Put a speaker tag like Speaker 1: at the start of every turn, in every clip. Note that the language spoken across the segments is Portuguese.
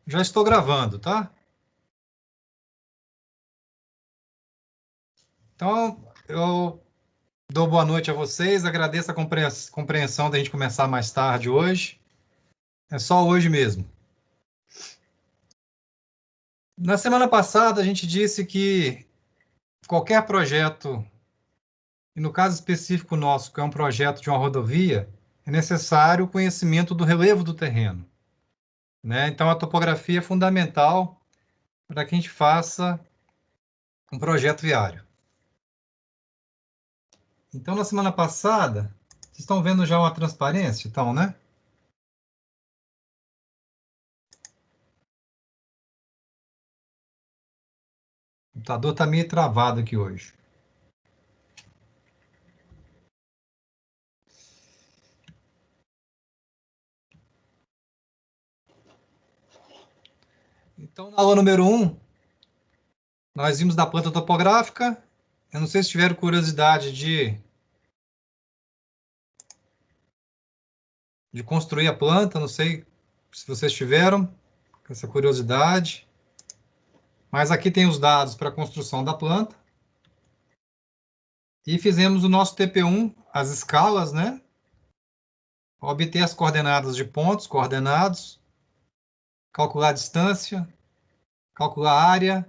Speaker 1: Já estou gravando, tá? Então, eu dou boa noite a vocês, agradeço a compreensão da gente começar mais tarde hoje. É só hoje mesmo. Na semana passada, a gente disse que qualquer projeto, e no caso específico nosso, que é um projeto de uma rodovia, é necessário o conhecimento do relevo do terreno, né? Então, a topografia é fundamental para que a gente faça um projeto viário. Então, na semana passada, vocês estão vendo já uma transparência, então, né? O computador está meio travado aqui hoje. Então, na aula número 1, nós vimos da planta topográfica. Eu não sei se tiveram curiosidade de construir a planta, não sei se vocês tiveram essa curiosidade. Mas aqui tem os dados para a construção da planta. E fizemos o nosso TP1, as escalas, né? Obter as coordenadas de pontos coordenados, calcular a distância, calcular a área,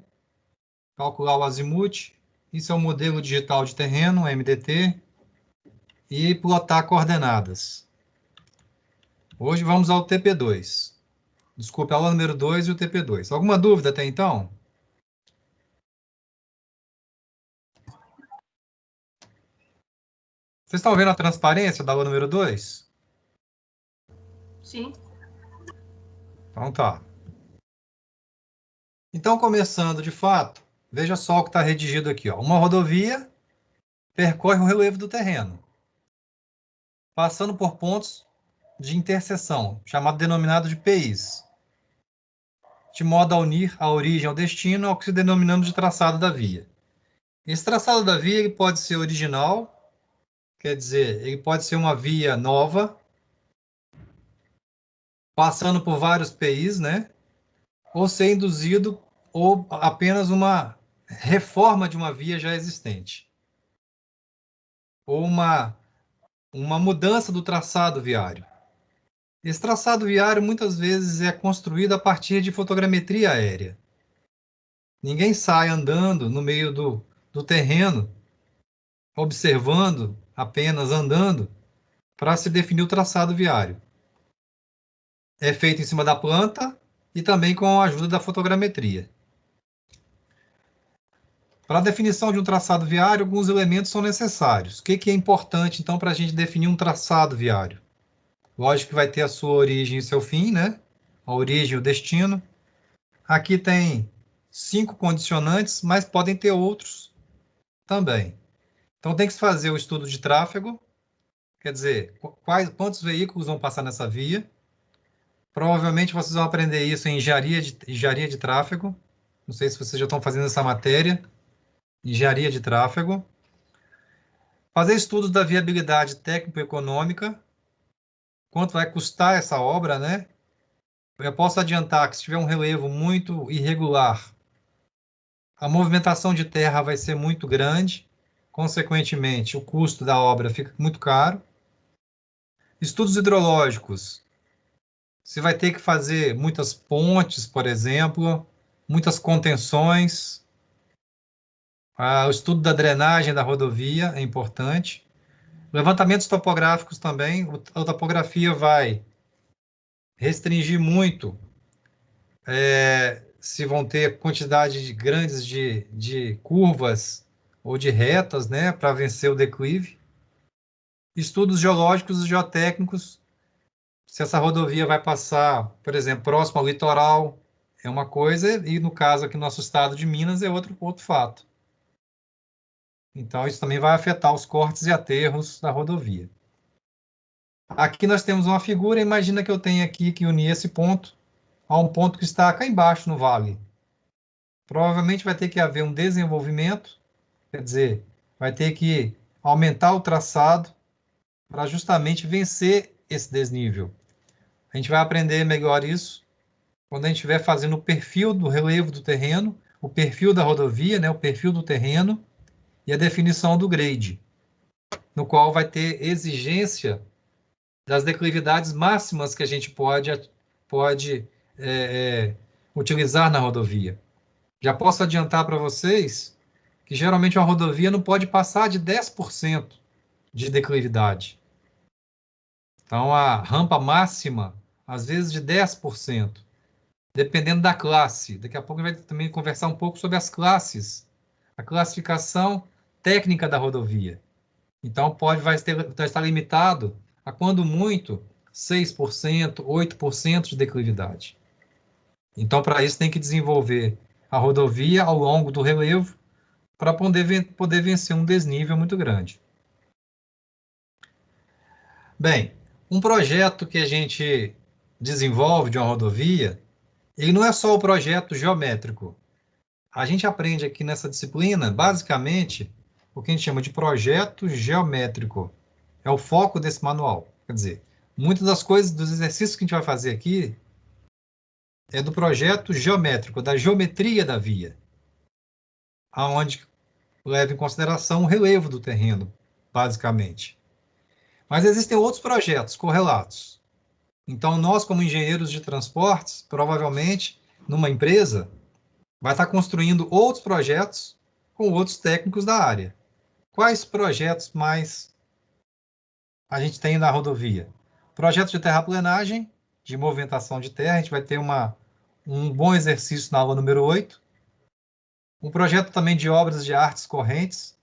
Speaker 1: calcular o azimuth. Isso é o modelo digital de terreno, MDT. E plotar coordenadas. Hoje vamos ao TP2. Desculpe, aula número 2 e o TP2. Alguma dúvida até então? Vocês estão vendo a transparência da aula número 2?
Speaker 2: Sim.
Speaker 1: Então tá. Então, começando de fato, veja só o que está redigido aqui. Ó. Uma rodovia percorre o relevo do terreno, passando por pontos de interseção, denominado de PIs, de modo a unir a origem ao destino ao que se denominamos de traçado da via. Esse traçado da via ele pode ser original, quer dizer, ele pode ser uma via nova, passando por vários PIs, né? Ou ser induzido ou apenas uma reforma de uma via já existente. Ou uma mudança do traçado viário. Esse traçado viário muitas vezes é construído a partir de fotogrametria aérea. Ninguém sai andando no meio do terreno, observando, apenas andando, para se definir o traçado viário. É feito em cima da planta e também com a ajuda da fotogrametria. Para a definição de um traçado viário, alguns elementos são necessários. O que é importante, então, para a gente definir um traçado viário? Lógico que vai ter a sua origem e seu fim, né? A origem e o destino. Aqui tem 5 condicionantes, mas podem ter outros também. Então, tem que se fazer o estudo de tráfego, quer dizer, quantos veículos vão passar nessa via. Provavelmente vocês vão aprender isso em engenharia de tráfego. Não sei se vocês já estão fazendo essa matéria. Engenharia de tráfego. Fazer estudos da viabilidade técnico-econômica, quanto vai custar essa obra, né? Eu posso adiantar que se tiver um relevo muito irregular, a movimentação de terra vai ser muito grande, consequentemente, o custo da obra fica muito caro. Estudos hidrológicos, você vai ter que fazer muitas pontes, por exemplo, muitas contenções. O estudo da drenagem da rodovia é importante. Levantamentos topográficos também, a topografia vai restringir muito se vão ter quantidade grandes de curvas ou de retas, né, para vencer o declive. Estudos geológicos e geotécnicos, se essa rodovia vai passar, por exemplo, próximo ao litoral, é uma coisa, e no caso aqui no nosso estado de Minas é outro fato. Então, isso também vai afetar os cortes e aterros da rodovia. Aqui nós temos uma figura, imagina que eu tenho aqui que unir esse ponto a um ponto que está cá embaixo no vale. Provavelmente vai ter que haver um desenvolvimento, quer dizer, vai ter que aumentar o traçado para justamente vencer esse desnível. A gente vai aprender melhor isso quando a gente estiver fazendo o perfil do relevo do terreno, o perfil da rodovia, né, o perfil do terreno e a definição do grade, no qual vai ter exigência das declividades máximas que a gente pode utilizar na rodovia. Já posso adiantar para vocês que geralmente uma rodovia não pode passar de 10% de declividade. Então, a rampa máxima, às vezes, de 10%, dependendo da classe. Daqui a pouco a gente vai também conversar um pouco sobre as classes, a classificação técnica da rodovia. Então, vai estar limitado a, quando muito, 6%, 8% de declividade. Então, para isso, tem que desenvolver a rodovia ao longo do relevo para poder vencer um desnível muito grande. Bem, um projeto que a gente desenvolve de uma rodovia, ele não é só o projeto geométrico. A gente aprende aqui nessa disciplina, basicamente, o que a gente chama de projeto geométrico. É o foco desse manual. Quer dizer, muitas das coisas, dos exercícios que a gente vai fazer aqui, é do projeto geométrico, da geometria da via, aonde leva em consideração o relevo do terreno, basicamente. Mas existem outros projetos correlatos. Então, nós, como engenheiros de transportes, provavelmente, numa empresa, vai estar construindo outros projetos com outros técnicos da área. Quais projetos mais a gente tem na rodovia? Projeto de terraplenagem, de movimentação de terra, a gente vai ter um bom exercício na aula número 8. Um projeto também de obras de artes correntes.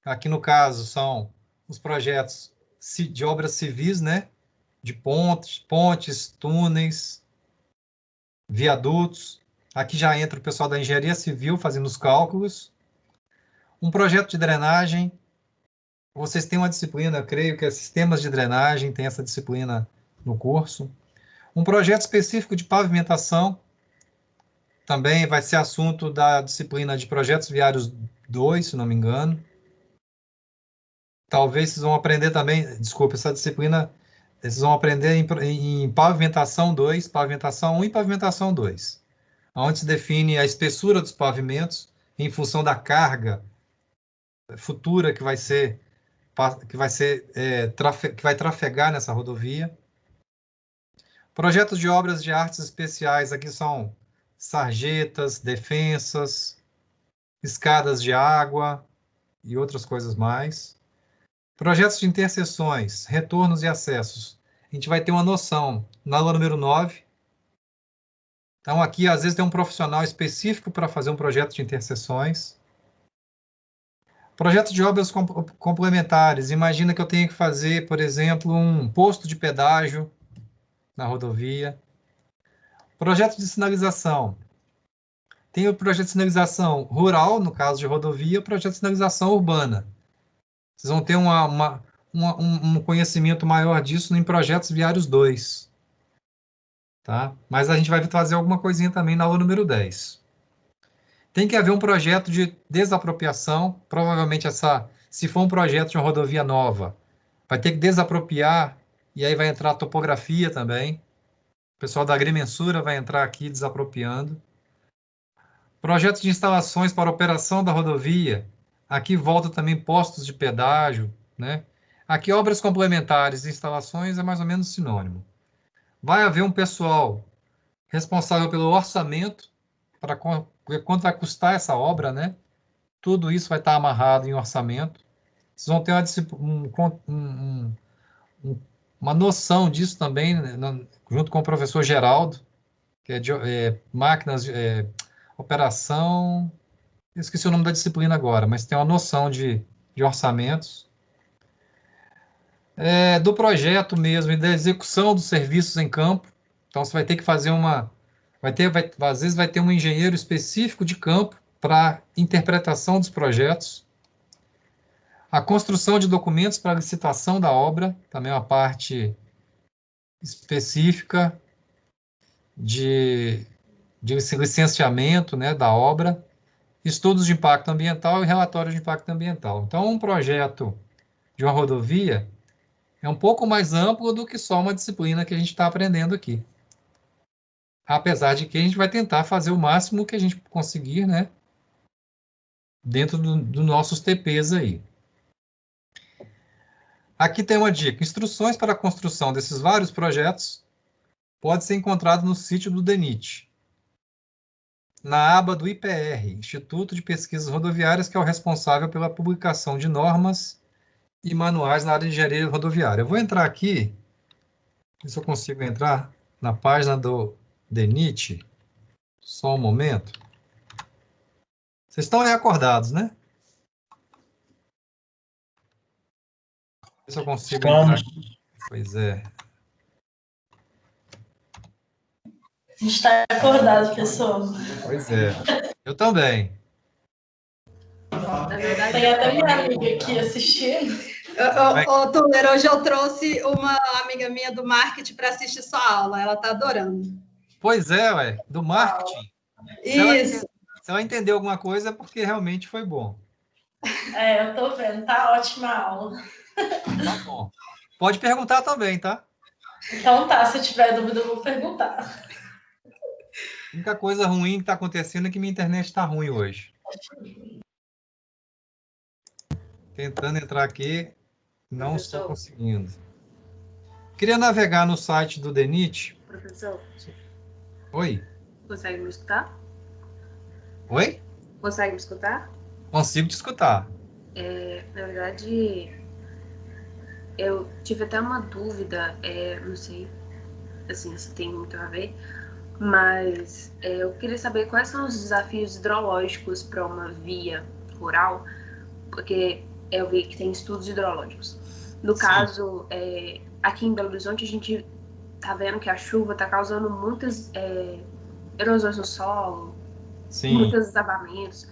Speaker 1: Aqui, no caso, são os projetos de obras civis, né? De pontes, túneis, viadutos. Aqui já entra o pessoal da engenharia civil fazendo os cálculos. Um projeto de drenagem. Vocês têm uma disciplina, creio que é sistemas de drenagem, tem essa disciplina no curso. Um projeto específico de pavimentação. Também vai ser assunto da disciplina de projetos viários 2, se não me engano. Talvez vocês vão aprender também, desculpa, essa disciplina, vocês vão aprender em pavimentação 2, pavimentação 1 e pavimentação 2, onde se define a espessura dos pavimentos em função da carga futura que vai trafegar nessa rodovia. Projetos de obras de artes especiais, aqui são sarjetas, defensas, escadas de água e outras coisas mais. Projetos de interseções, retornos e acessos. A gente vai ter uma noção na aula número 9. Então, aqui, às vezes, tem um profissional específico para fazer um projeto de interseções. Projeto de obras complementares. Imagina que eu tenho que fazer, por exemplo, um posto de pedágio na rodovia. Projeto de sinalização. Tem o projeto de sinalização rural, no caso de rodovia, o projeto de sinalização urbana. Vocês vão ter um conhecimento maior disso em projetos viários 2. Tá? Mas a gente vai fazer alguma coisinha também na aula número 10. Tem que haver um projeto de desapropriação. Provavelmente, se for um projeto de uma rodovia nova, vai ter que desapropriar, e aí vai entrar a topografia também. O pessoal da agrimensura vai entrar aqui desapropriando. Projeto de instalações para operação da rodovia. Aqui volta também postos de pedágio, né? Aqui obras complementares e instalações é mais ou menos sinônimo. Vai haver um pessoal responsável pelo orçamento, para ver quanto vai custar essa obra, né? Tudo isso vai estar amarrado em orçamento. Vocês vão ter uma noção disso também, né, junto com o professor Geraldo, que é de máquinas, operação, eu esqueci o nome da disciplina agora, mas tem uma noção de orçamentos. Do projeto mesmo e da execução dos serviços em campo. Então, você vai ter que fazer às vezes vai ter um engenheiro específico de campo para interpretação dos projetos. A construção de documentos para licitação da obra, também é uma parte específica de licenciamento, né, da obra. Estudos de impacto ambiental e relatórios de impacto ambiental. Então, um projeto de uma rodovia é um pouco mais amplo do que só uma disciplina que a gente está aprendendo aqui. apesar de que a gente vai tentar fazer o máximo que a gente conseguir, né? Dentro dos nossos TPs aí. Aqui tem uma dica. Instruções para a construção desses vários projetos pode ser encontrado no sítio do DENIT, na aba do IPR, Instituto de Pesquisas Rodoviárias, que é o responsável pela publicação de normas e manuais na área de engenharia rodoviária. Eu vou entrar aqui, ver se eu consigo entrar na página do DENIT, só um momento. Vocês estão aí acordados, né? Ver se eu consigo entrar aqui. Pois é.
Speaker 3: A gente está acordado, pessoal.
Speaker 1: Pois é. Eu também.
Speaker 2: Na verdade,
Speaker 3: Tem até minha amiga aqui assistindo.
Speaker 4: Ô, Tuller, hoje eu trouxe uma amiga minha do marketing para assistir sua aula. Ela está adorando.
Speaker 1: Pois é, ué, do marketing.
Speaker 4: Isso.
Speaker 1: Se ela entendeu alguma coisa, é porque realmente foi bom.
Speaker 3: Eu tô vendo, tá ótima a aula.
Speaker 1: Tá bom. Pode perguntar também, tá?
Speaker 3: Então tá, se tiver dúvida, eu vou perguntar.
Speaker 1: A única coisa ruim que está acontecendo é que minha internet está ruim hoje. Tentando entrar aqui, não estou conseguindo. Queria navegar no site do DENIT.
Speaker 2: professor,
Speaker 1: Oi?
Speaker 2: consegue me escutar?
Speaker 1: Oi?
Speaker 2: Consegue me escutar?
Speaker 1: Consigo te escutar.
Speaker 2: Na verdade, eu tive até uma dúvida, não sei assim, se tem muito a ver, mas eu queria saber quais são os desafios hidrológicos para uma via rural, porque eu vi que tem estudos hidrológicos. No
Speaker 1: Sim.
Speaker 2: caso, aqui em Belo Horizonte, a gente tá vendo que a chuva está causando muitas erosões no solo,
Speaker 1: Sim.
Speaker 2: muitos desabamentos,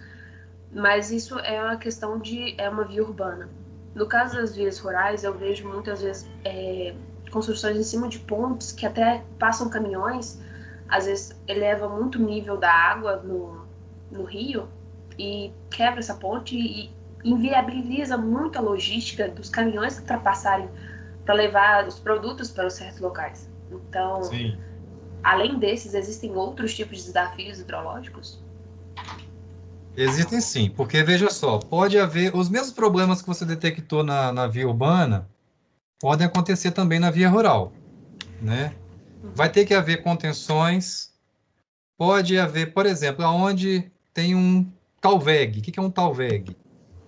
Speaker 2: mas isso é uma questão é uma via urbana. No caso das vias rurais, eu vejo muitas vezes construções em cima de pontes que até passam caminhões, às vezes eleva muito o nível da água no rio e quebra essa ponte e inviabiliza muito a logística dos caminhões ultrapassarem para levar os produtos para os certos locais. Então,
Speaker 1: Sim.
Speaker 2: além desses, existem outros tipos de desafios hidrológicos?
Speaker 1: Existem sim, porque veja só, pode haver os mesmos problemas que você detectou na via urbana, podem acontecer também na via rural, né? Vai ter que haver contenções, pode haver, por exemplo, aonde tem um talveg. O que é um talveg?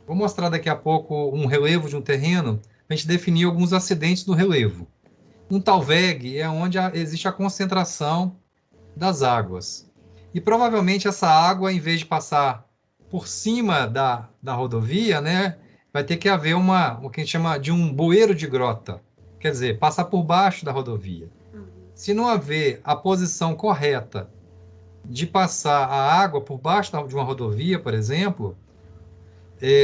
Speaker 1: Vou mostrar daqui a pouco um relevo de um terreno, para a gente definir alguns acidentes do relevo. Um talveg é onde existe a concentração das águas. E provavelmente essa água, em vez de passar por cima da rodovia, né, vai ter que haver o que a gente chama de um bueiro de grota. Quer dizer, passar por baixo da rodovia. Se não haver a posição correta de passar a água por baixo de uma rodovia, por exemplo,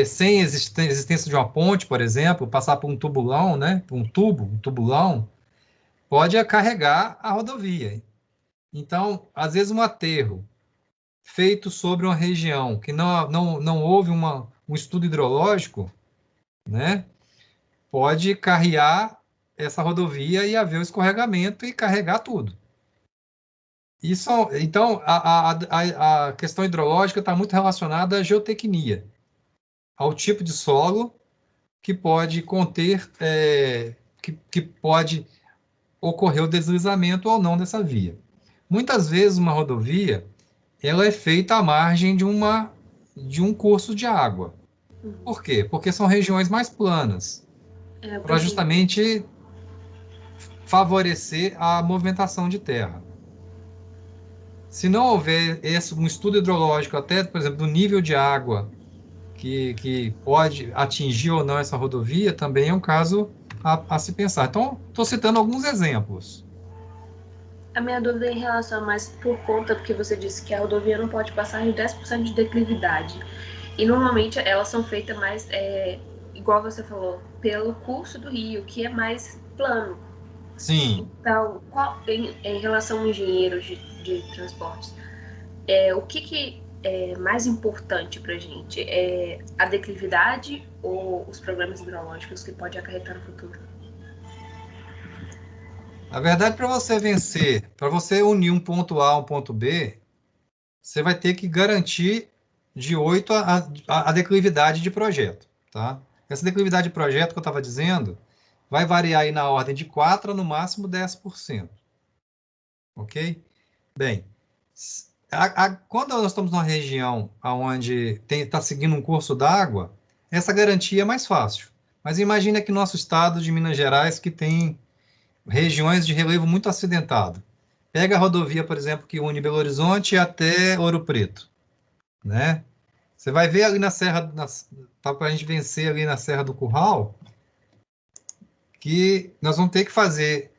Speaker 1: sem existência de uma ponte, por exemplo, passar por um tubulão, né, um tubulão, pode carregar a rodovia. Então, às vezes um aterro feito sobre uma região que não houve um estudo hidrológico, né, pode carrear essa rodovia e haver o escorregamento e carregar tudo. Isso, então, a questão hidrológica está muito relacionada à geotecnia, ao tipo de solo que pode conter, que pode ocorrer o deslizamento ou não dessa via. Muitas vezes uma rodovia ela é feita à margem de um curso de água. Por quê? Porque são regiões mais planas, para justamente favorecer a movimentação de terra. Se não houver um estudo hidrológico, até, por exemplo, do nível de água que pode atingir ou não essa rodovia, também é um caso a se pensar. Então, estou citando alguns exemplos.
Speaker 2: A minha dúvida é em relação mais por conta, porque você disse que a rodovia não pode passar de 10% de declividade. E normalmente elas são feitas mais, igual você falou, pelo curso do rio, que é mais plano.
Speaker 1: Sim.
Speaker 2: Então, em relação ao engenheiro de transportes, o que é mais importante para a gente? É a declividade ou os problemas hidrológicos que pode acarretar no futuro?
Speaker 1: Na verdade, para você vencer, para você unir um ponto A a um ponto B, você vai ter que garantir de 8 a declividade de projeto, tá? Essa declividade de projeto que eu estava dizendo vai variar aí na ordem de 4 a no máximo 10%. Ok? Bem, quando nós estamos numa região onde está seguindo um curso d'água, essa garantia é mais fácil. Mas imagine aqui nosso estado de Minas Gerais, que tem regiões de relevo muito acidentado. Pega a rodovia, por exemplo, que une Belo Horizonte até Ouro Preto, né? Você vai ver ali na Serra, para a gente vencer ali na Serra do Curral, que nós vamos ter que fazer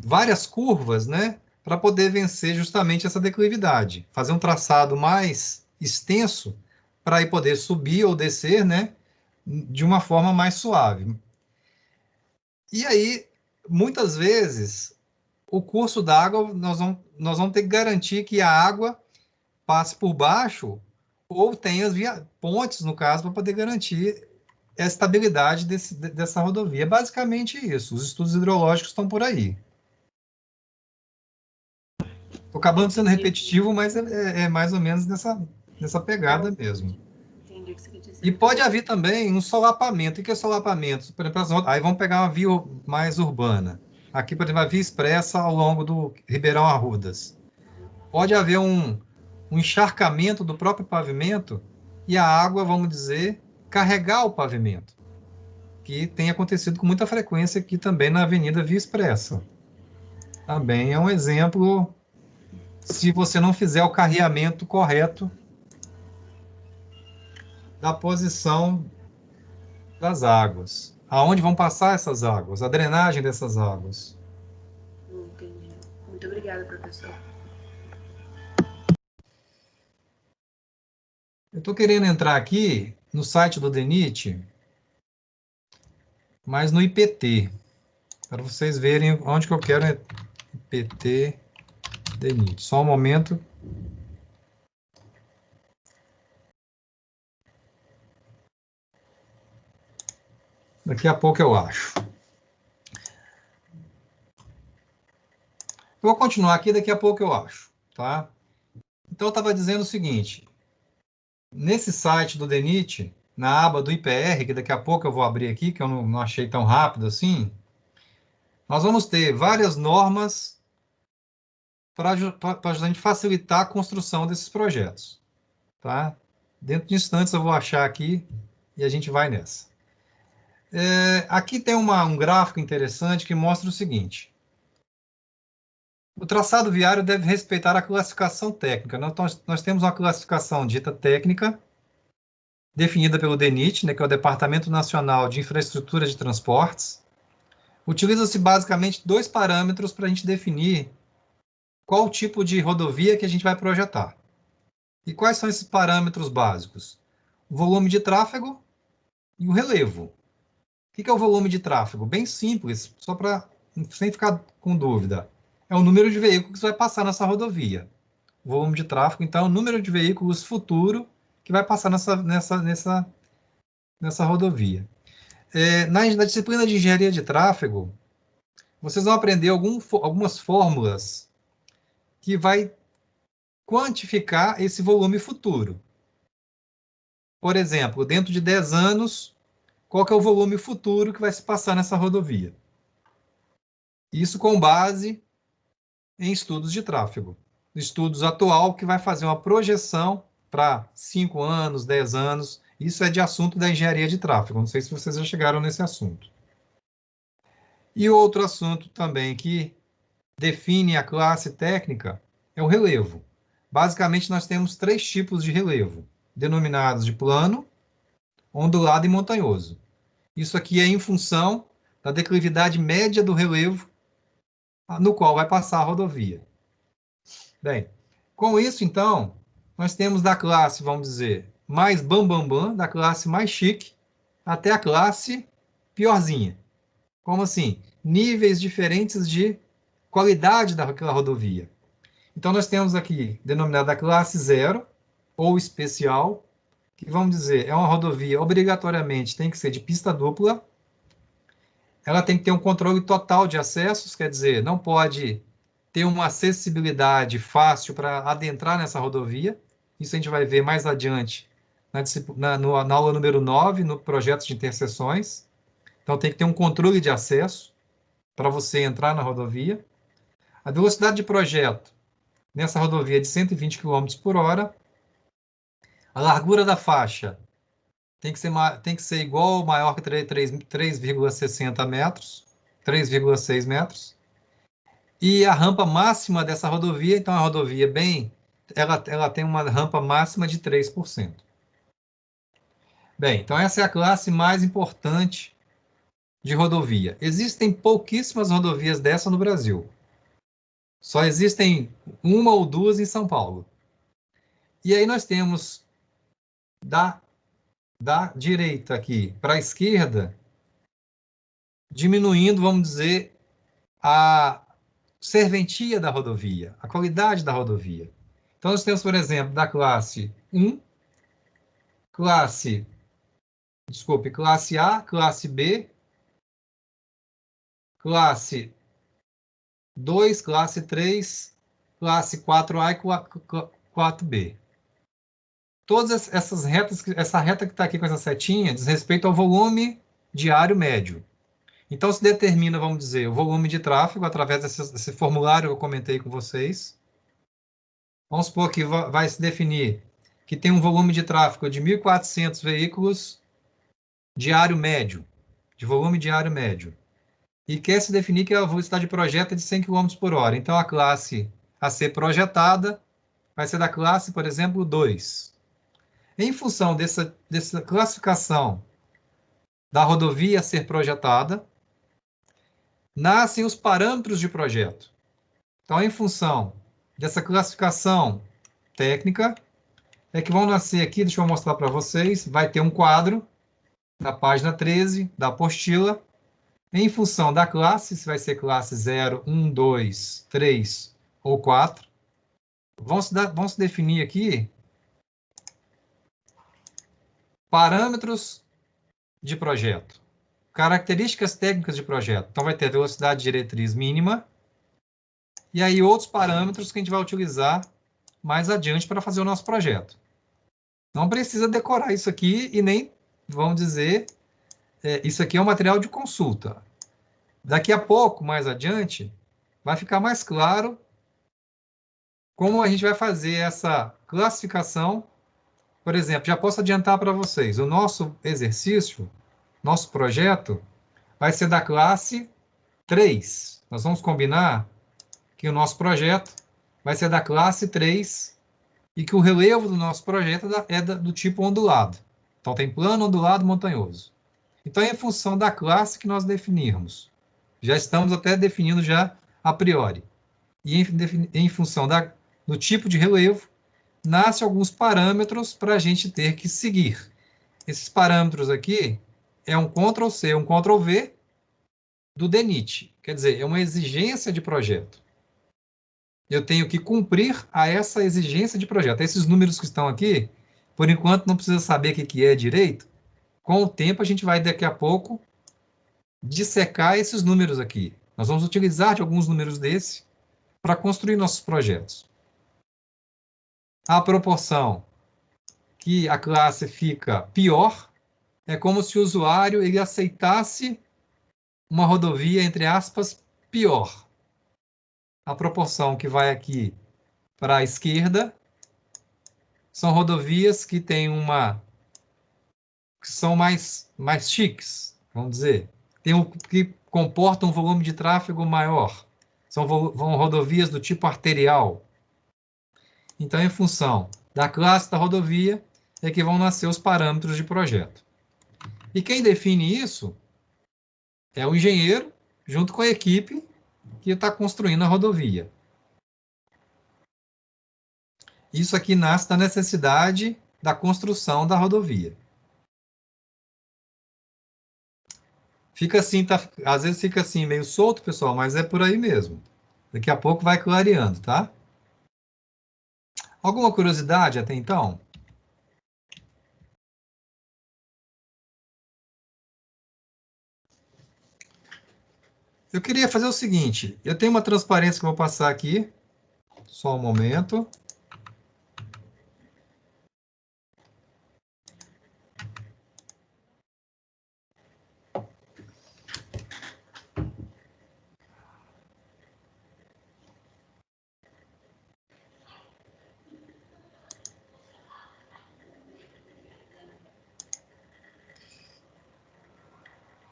Speaker 1: várias curvas, né? Para poder vencer justamente essa declividade. Fazer um traçado mais extenso para aí poder subir ou descer, né? De uma forma mais suave. E aí, muitas vezes, o curso d'água, nós vamos ter que garantir que a água passe por baixo ou tenha pontes, no caso, para poder garantir a estabilidade dessa rodovia. É basicamente isso. Os estudos hidrológicos estão por aí. Estou acabando sendo repetitivo, mas é mais ou menos nessa pegada mesmo.
Speaker 2: Entendi o que você quer dizer.
Speaker 1: E pode haver também um solapamento. O que é solapamento? Por exemplo, aí vamos pegar uma via mais urbana. Aqui, por exemplo, a via expressa ao longo do Ribeirão Arrudas. Pode haver um encharcamento do próprio pavimento e a água, vamos dizer, carregar o pavimento, que tem acontecido com muita frequência aqui também na Avenida Via Expressa. Também é um exemplo, se você não fizer o carreamento correto da posição das águas. Aonde vão passar essas águas? A drenagem dessas águas.
Speaker 2: Entendi. Muito obrigada, professor.
Speaker 1: Eu estou querendo entrar aqui no site do DENIT, mas no IPT, para vocês verem onde que eu quero IPT DENIT. Só um momento. Daqui a pouco eu acho. Eu vou continuar aqui, daqui a pouco eu acho, tá? Então eu estava dizendo o seguinte, nesse site do DENIT, na aba do IPR, que daqui a pouco eu vou abrir aqui, que eu não achei tão rápido assim, nós vamos ter várias normas para a gente facilitar a construção desses projetos, tá? Dentro de instantes eu vou achar aqui e a gente vai nessa. Aqui tem um gráfico interessante que mostra o seguinte. O traçado viário deve respeitar a classificação técnica. Nós temos uma classificação dita técnica, definida pelo DENIT, né, que é o Departamento Nacional de Infraestrutura de Transportes. Utiliza-se basicamente 2 parâmetros para a gente definir qual tipo de rodovia que a gente vai projetar. E quais são esses parâmetros básicos? O volume de tráfego e o relevo. O que é o volume de tráfego? Bem simples, só para sem ficar com dúvida. É o número de veículos que vai passar nessa rodovia. O volume de tráfego, então, é o número de veículos futuro que vai passar nessa rodovia. Na disciplina de engenharia de tráfego, vocês vão aprender algumas fórmulas que vai quantificar esse volume futuro. Por exemplo, dentro de 10 anos, qual que é o volume futuro que vai se passar nessa rodovia? Isso com base em estudos de tráfego. Estudos atual que vai fazer uma projeção para 5 anos, 10 anos. Isso é de assunto da engenharia de tráfego. Não sei se vocês já chegaram nesse assunto. E outro assunto também que define a classe técnica é o relevo. Basicamente, nós temos 3 tipos de relevo, denominados de plano, ondulado e montanhoso. Isso aqui é em função da declividade média do relevo no qual vai passar a rodovia. Bem, com isso, então, nós temos da classe, vamos dizer, mais bambambam, da classe mais chique, até a classe piorzinha. Como assim? Níveis diferentes de qualidade daquela rodovia. Então, nós temos aqui, denominada classe 0, ou especial, que vamos dizer, é uma rodovia, obrigatoriamente, tem que ser de pista dupla, ela tem que ter um controle total de acessos, quer dizer, não pode ter uma acessibilidade fácil para adentrar nessa rodovia. Isso a gente vai ver mais adiante na aula número 9, no projeto de interseções. Então, tem que ter um controle de acesso para você entrar na rodovia. A velocidade de projeto nessa rodovia é de 120 km por hora. A largura da faixa tem que ser igual ou maior que 3,60 metros, 3,6 metros. E a rampa máxima dessa rodovia, então a rodovia ela tem uma rampa máxima de 3%. Bem, então essa é a classe mais importante de rodovia. Existem pouquíssimas rodovias dessa no Brasil. Só existem uma ou duas em São Paulo. E aí nós temos da direita aqui para a esquerda, diminuindo, vamos dizer, a serventia da rodovia, a qualidade da rodovia. Então, nós temos, por exemplo, da classe 1, classe A, classe B, classe 2, classe 3, classe 4A e 4B. Todas essas retas, essa reta que está aqui com essa setinha, diz respeito ao volume diário médio. Então, se determina, vamos dizer, o volume de tráfego através desse formulário que eu comentei com vocês. Vamos supor que vai se definir que tem um volume de tráfego de 1.400 veículos diário médio, de volume diário médio. E quer se definir que a velocidade de projeto é de 100 km por hora. Então, a classe a ser projetada vai ser da classe, por exemplo, 2. Em função dessa classificação da rodovia a ser projetada, nascem os parâmetros de projeto. Então, em função dessa classificação técnica, é que vão nascer aqui, deixa eu mostrar para vocês, vai ter um quadro na página 13 da apostila, em função da classe, se vai ser classe 0, 1, 2, 3 ou 4, vão se definir aqui parâmetros de projeto, características técnicas de projeto. Então, vai ter velocidade diretriz mínima, e aí outros parâmetros que a gente vai utilizar mais adiante para fazer o nosso projeto. Não precisa decorar isso aqui e nem, vamos dizer, isso aqui é um material de consulta. Daqui a pouco, mais adiante, vai ficar mais claro como a gente vai fazer essa classificação. Por exemplo, já posso adiantar para vocês, o nosso exercício, nosso projeto, vai ser da classe 3. Nós vamos combinar que o nosso projeto vai ser da classe 3 e que o relevo do nosso projeto é do tipo ondulado. Então, tem plano, ondulado, montanhoso. Então, é em função da classe que nós definirmos. Já estamos até definindo já a priori. E em função do tipo de relevo, nascem alguns parâmetros para a gente ter que seguir. Esses parâmetros aqui é um Ctrl+C, um Ctrl+V do DENIT. Quer dizer, é uma exigência de projeto. Eu tenho que cumprir a essa exigência de projeto. Esses números que estão aqui, por enquanto não precisa saber o que é direito. Com o tempo, a gente vai, daqui a pouco, dissecar esses números aqui. Nós vamos utilizar de alguns números desses para construir nossos projetos. A proporção que a classe fica pior é como se o usuário ele aceitasse uma rodovia, entre aspas, pior. A proporção que vai aqui para a esquerda são rodovias que têm que são mais chiques, vamos dizer. Que comportam um volume de tráfego maior. São rodovias do tipo arterial. Então, em função da classe da rodovia, é que vão nascer os parâmetros de projeto. E quem define isso é o engenheiro, junto com a equipe que está construindo a rodovia. Isso aqui nasce da necessidade da construção da rodovia. Fica assim, às vezes fica assim meio solto, pessoal, mas é por aí mesmo. Daqui a pouco vai clareando, tá? Alguma curiosidade até então? Eu queria fazer o seguinte, eu tenho uma transparência que eu vou passar aqui, só um momento.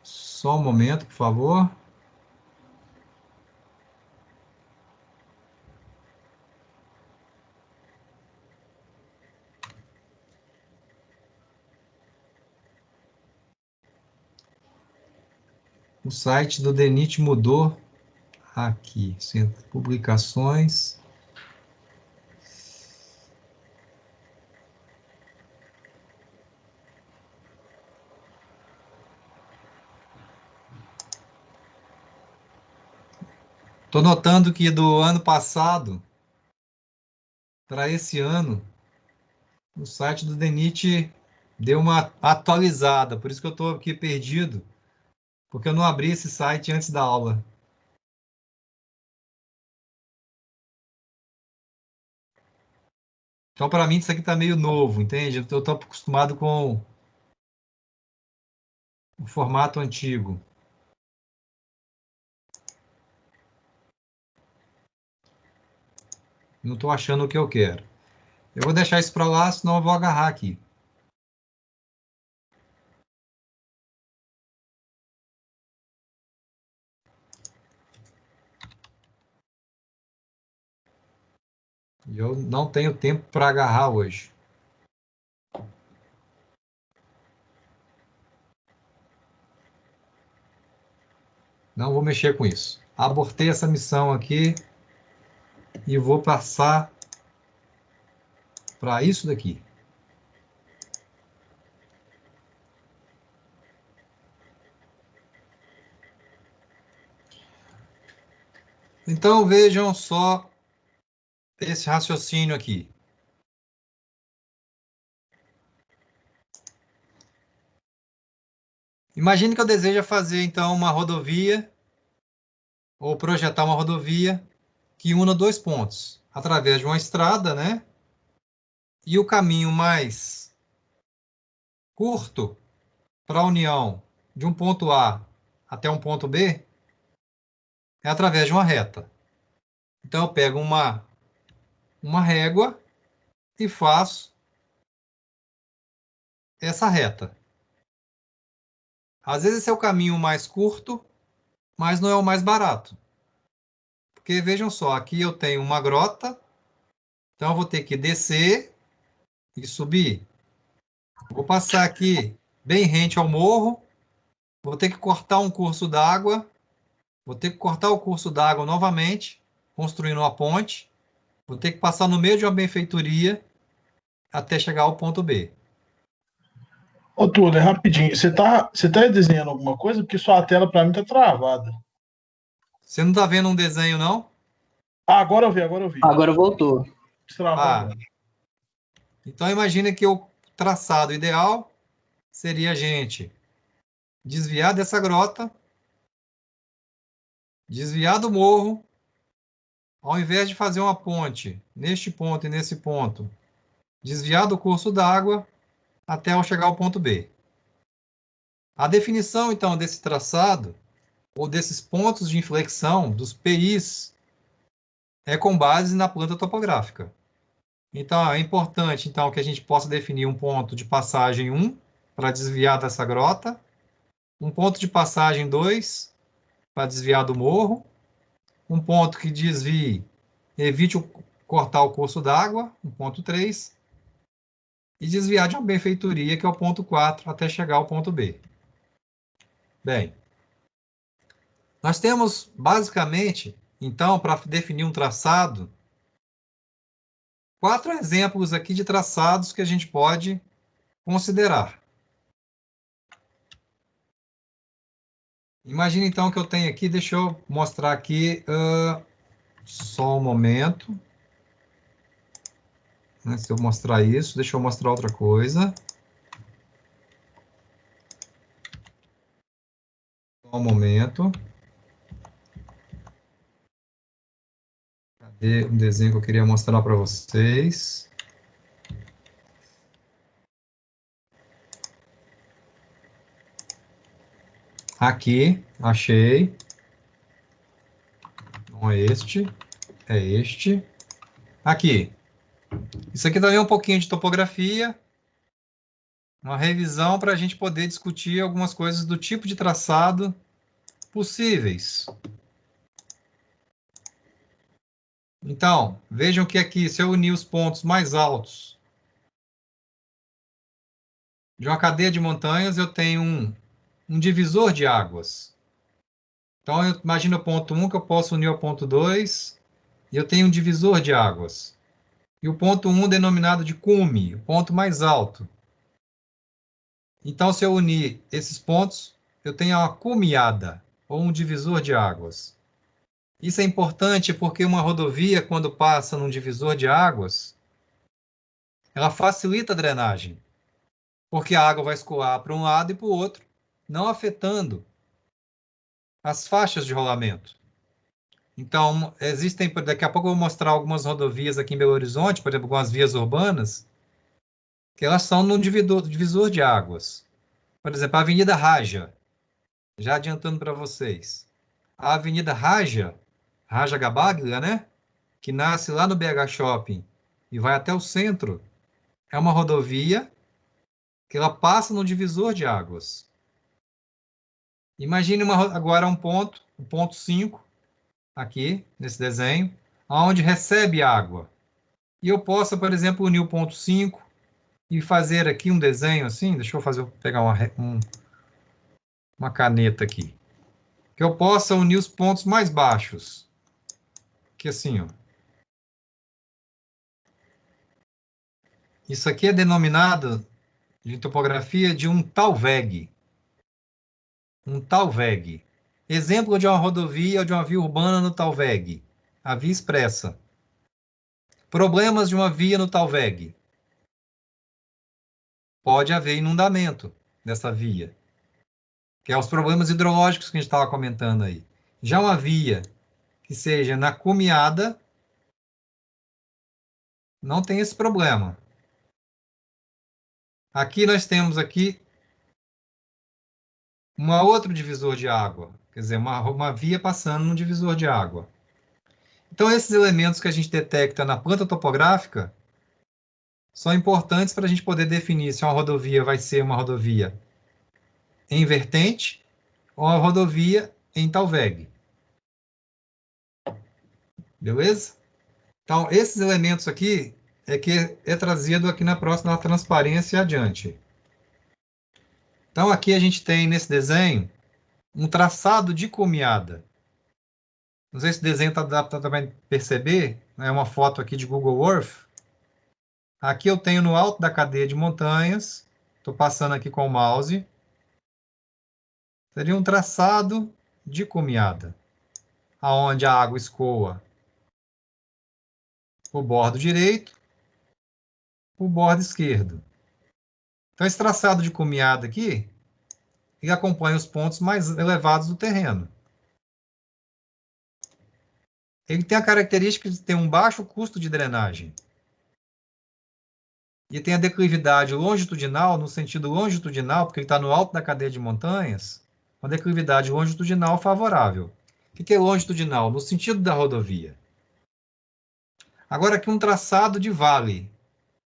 Speaker 1: Só um momento, por favor. O site do DENIT mudou aqui, centro de publicações. Estou notando que do ano passado para esse ano, o site do DENIT deu uma atualizada, por isso que eu estou aqui perdido, porque eu não abri esse site antes da aula. Então, para mim, isso aqui está meio novo, entende? Eu estou acostumado com o formato antigo. Não estou achando o que eu quero. Eu vou deixar isso para lá, senão eu vou agarrar aqui. E eu não tenho tempo para agarrar hoje. Não vou mexer com isso. Abortei essa missão aqui e vou passar para isso daqui. Então, vejam só esse raciocínio aqui. Imagine que eu desejo fazer, então, uma rodovia, ou projetar uma rodovia que una dois pontos, através de uma estrada, né? E o caminho mais curto para a união de um ponto A até um ponto B é através de uma reta. Então, eu pego uma régua e faço essa reta. Às vezes esse é o caminho mais curto, mas não é o mais barato. Porque vejam só, aqui eu tenho uma grota, então eu vou ter que descer e subir. Vou passar aqui bem rente ao morro, vou ter que cortar um curso d'água, vou ter que cortar o curso d'água novamente, construindo uma ponte, vou ter que passar no meio de uma benfeitoria até chegar ao ponto B.
Speaker 5: Ô, Túlio, rapidinho. Você tá desenhando alguma coisa? Porque sua tela para mim tá travada.
Speaker 1: Você não está vendo um desenho, não?
Speaker 5: Ah, agora eu vi, agora eu vi.
Speaker 6: Agora voltou.
Speaker 5: Destravou agora.
Speaker 1: Então imagina que o traçado ideal seria a gente desviar dessa grota, desviar do morro, ao invés de fazer uma ponte neste ponto e nesse ponto, desviar do curso d'água até ao chegar ao ponto B. A definição, então, desse traçado, ou desses pontos de inflexão, dos PIs, é com base na planta topográfica. Então, é importante então, que a gente possa definir um ponto de passagem 1, para desviar dessa grota, um ponto de passagem 2, para desviar do morro, um ponto que desvie, evite cortar o curso d'água, um ponto 3, e desviar de uma benfeitoria, que é o ponto 4, até chegar ao ponto B. Bem, nós temos, basicamente, então, para definir um traçado, 4 exemplos aqui de traçados que a gente pode considerar. Imagina, então, que eu tenho aqui, deixa eu mostrar aqui, só um momento. Antes de eu mostrar isso, deixa eu mostrar outra coisa. Só um momento. Um desenho que eu queria mostrar para vocês. Aqui, achei. Não é este, é este. Aqui. Isso aqui também é um pouquinho de topografia. Uma revisão para a gente poder discutir algumas coisas do tipo de traçado possíveis. Então, vejam que aqui, se eu unir os pontos mais altos de uma cadeia de montanhas, eu tenho um divisor de águas. Então, eu imagino o ponto 1 que eu posso unir ao ponto 2, e eu tenho um divisor de águas. E o ponto 1 denominado de cume, o ponto mais alto. Então, se eu unir esses pontos, eu tenho uma cumeada, ou um divisor de águas. Isso é importante porque uma rodovia, quando passa num divisor de águas, ela facilita a drenagem, porque a água vai escoar para um lado e para o outro, não afetando as faixas de rolamento. Então, existem, daqui a pouco eu vou mostrar algumas rodovias aqui em Belo Horizonte, por exemplo, algumas vias urbanas, que elas são num divisor de águas. Por exemplo, a Avenida Raja, já adiantando para vocês. A Avenida Raja Gabaglia, né? Que nasce lá no BH Shopping e vai até o centro, é uma rodovia que ela passa no divisor de águas. Imagine agora um ponto, o ponto 5, aqui, nesse desenho, onde recebe água. E eu posso, por exemplo, unir o ponto 5 e fazer aqui um desenho assim, deixa eu pegar uma caneta aqui, que eu possa unir os pontos mais baixos, que assim, ó. Isso aqui é denominado de topografia de um talveg. Um talveg. Exemplo de uma rodovia ou de uma via urbana no talveg. A via expressa. Problemas de uma via no talveg. Pode haver inundamento dessa via, que é os problemas hidrológicos que a gente estava comentando aí. Já uma via que seja na cumeada, não tem esse problema. Aqui nós temos aqui uma outro divisor de água, quer dizer, uma via passando num divisor de água. Então, esses elementos que a gente detecta na planta topográfica são importantes para a gente poder definir se uma rodovia vai ser uma rodovia em vertente ou uma rodovia em talveg. Beleza? Então, esses elementos aqui é que é trazido aqui na próxima transparência adiante. Então, aqui a gente tem nesse desenho um traçado de cumeada. Não sei se o desenho dá para também perceber, é uma foto aqui de Google Earth. Aqui eu tenho no alto da cadeia de montanhas, estou passando aqui com o mouse, seria um traçado de cumeada, aonde a água escoa o bordo direito, o bordo esquerdo. Então, esse traçado de cumeada aqui, ele acompanha os pontos mais elevados do terreno. Ele tem a característica de ter um baixo custo de drenagem. E tem a declividade longitudinal, no sentido longitudinal, porque ele está no alto da cadeia de montanhas, uma declividade longitudinal favorável. O que é longitudinal? No sentido da rodovia. Agora aqui um traçado de vale,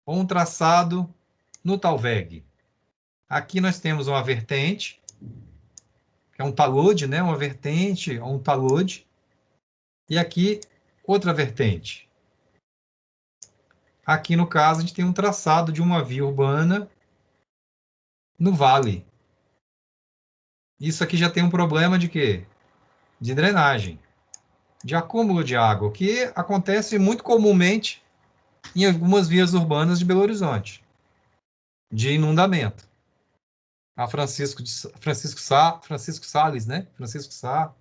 Speaker 1: ou um traçado no talveg. Aqui nós temos uma vertente, que é um talude, né? Uma vertente, ou um talude. E aqui, outra vertente. Aqui, no caso, a gente tem um traçado de uma via urbana no vale. Isso aqui já tem um problema de quê? De drenagem, de acúmulo de água, o que acontece muito comumente em algumas vias urbanas de Belo Horizonte, de inundamento. A Francisco Salles, né? Francisco Salles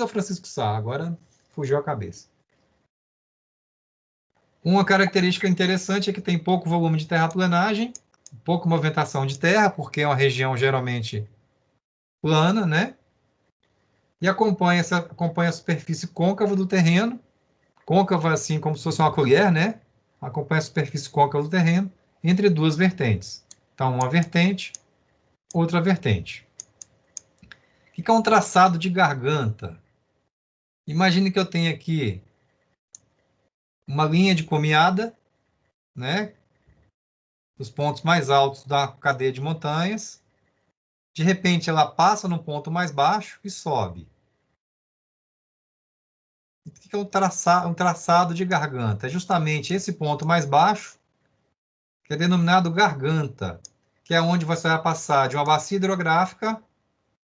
Speaker 1: ou Francisco Sá? Agora fugiu a cabeça. Uma característica interessante é que tem pouco volume de terraplenagem, pouca movimentação de terra, porque é uma região geralmente plana, né? E acompanha a superfície côncava do terreno, côncava assim como se fosse uma colher, né? Acompanha a superfície côncava do terreno, entre duas vertentes. Então, uma vertente, outra vertente. O que é um traçado de garganta? Imagine que eu tenho aqui uma linha de comiada, né? Os pontos mais altos da cadeia de montanhas. De repente, ela passa no ponto mais baixo e sobe. O que é um traçado de garganta? É justamente esse ponto mais baixo, que é denominado garganta, que é onde você vai passar de uma bacia hidrográfica